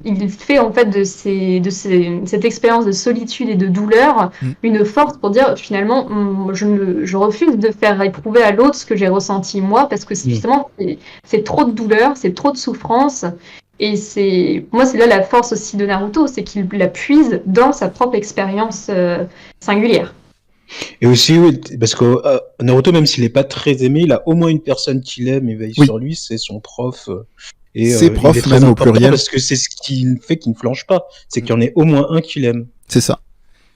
S4: Il fait en fait de cette expérience de solitude et de douleur une force pour dire finalement je refuse de faire éprouver à l'autre ce que j'ai ressenti moi, parce que justement c'est trop de douleur, c'est trop de souffrance. Et c'est là la force aussi de Naruto, c'est qu'il la puise dans sa propre expérience singulière.
S3: Et aussi, oui, parce que Naruto, même s'il n'est pas très aimé, il a au moins une personne qui l'aime et veille sur lui, c'est son prof. Et
S1: ses profs, même au pluriel.
S3: Parce que c'est ce qui fait qu'il ne flanche pas, c'est qu'il y en ait au moins un qui l'aime.
S1: C'est ça.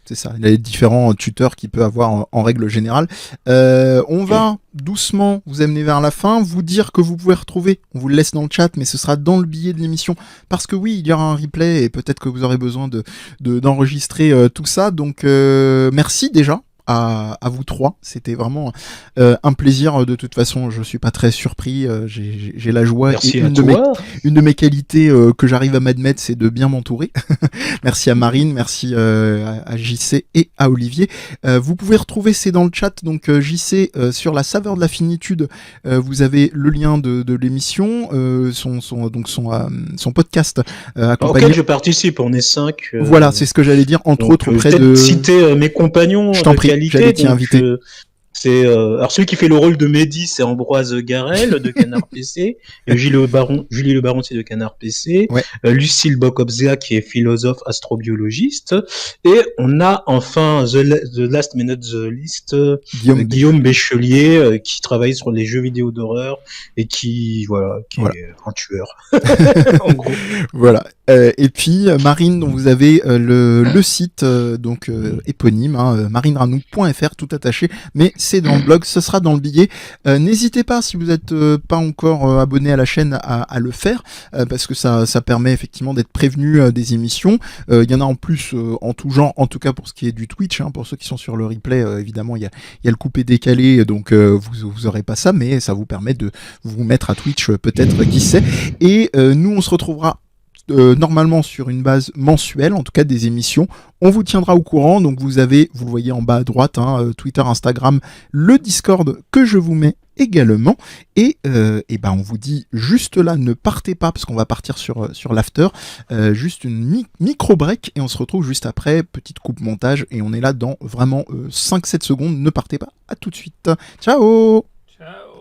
S1: C'est ça, il a les différents tuteurs qu'il peut avoir en règle générale. On va doucement vous amener vers la fin, vous dire que vous pouvez retrouver, on vous le laisse dans le chat, mais ce sera dans le billet de l'émission, parce que oui, il y aura un replay et peut-être que vous aurez besoin d'enregistrer tout ça. Donc merci déjà à vous trois, c'était vraiment un plaisir. De toute façon, je suis pas très surpris, j'ai la joie.
S3: Merci
S1: et une de mes qualités que j'arrive à m'admettre, c'est de bien m'entourer. Merci à Marine, merci à JC et à Olivier. Vous pouvez retrouver, c'est dans le chat, donc JC sur la saveur de la finitude, vous avez le lien de l'émission, son podcast
S3: auquel je participe, on est 5.
S1: Voilà, c'est ce que j'allais dire, entre autres auprès de
S3: citer mes compagnons.
S1: Je t'en prie. J'allais t'y inviter.
S3: Alors celui qui fait le rôle de Mehdi, c'est Ambroise Garel de Canard PC, et Julie Le Baron, c'est de Canard PC,
S1: ouais.
S3: Lucille Bokobzea qui est philosophe astrobiologiste, et on a enfin The Last Minute The List, Guillaume Béchelier, qui travaille sur les jeux vidéo d'horreur et qui est un tueur. En gros.
S1: Voilà. Et puis Marine, dont vous avez le site éponyme, marineranou.fr, tout attaché, mais c'est dans le blog, ce sera dans le billet. N'hésitez pas, si vous n'êtes pas encore abonné à la chaîne, à le faire, parce que ça permet effectivement d'être prévenu des émissions. Il y en a en plus en tout genre, en tout cas pour ce qui est du Twitch, pour ceux qui sont sur le replay, évidemment il y a le coupé décalé, donc vous aurez pas ça, mais ça vous permet de vous mettre à Twitch peut-être, qui sait. Et nous on se retrouvera normalement sur une base mensuelle, en tout cas des émissions. On vous tiendra au courant, donc vous le voyez en bas à droite, Twitter, Instagram, le Discord que je vous mets également. Et on vous dit juste là, ne partez pas, parce qu'on va partir sur l'after, juste une micro break, et on se retrouve juste après, petite coupe montage, et on est là dans vraiment 5-7 secondes. Ne partez pas, à tout de suite. Ciao.
S2: Ciao.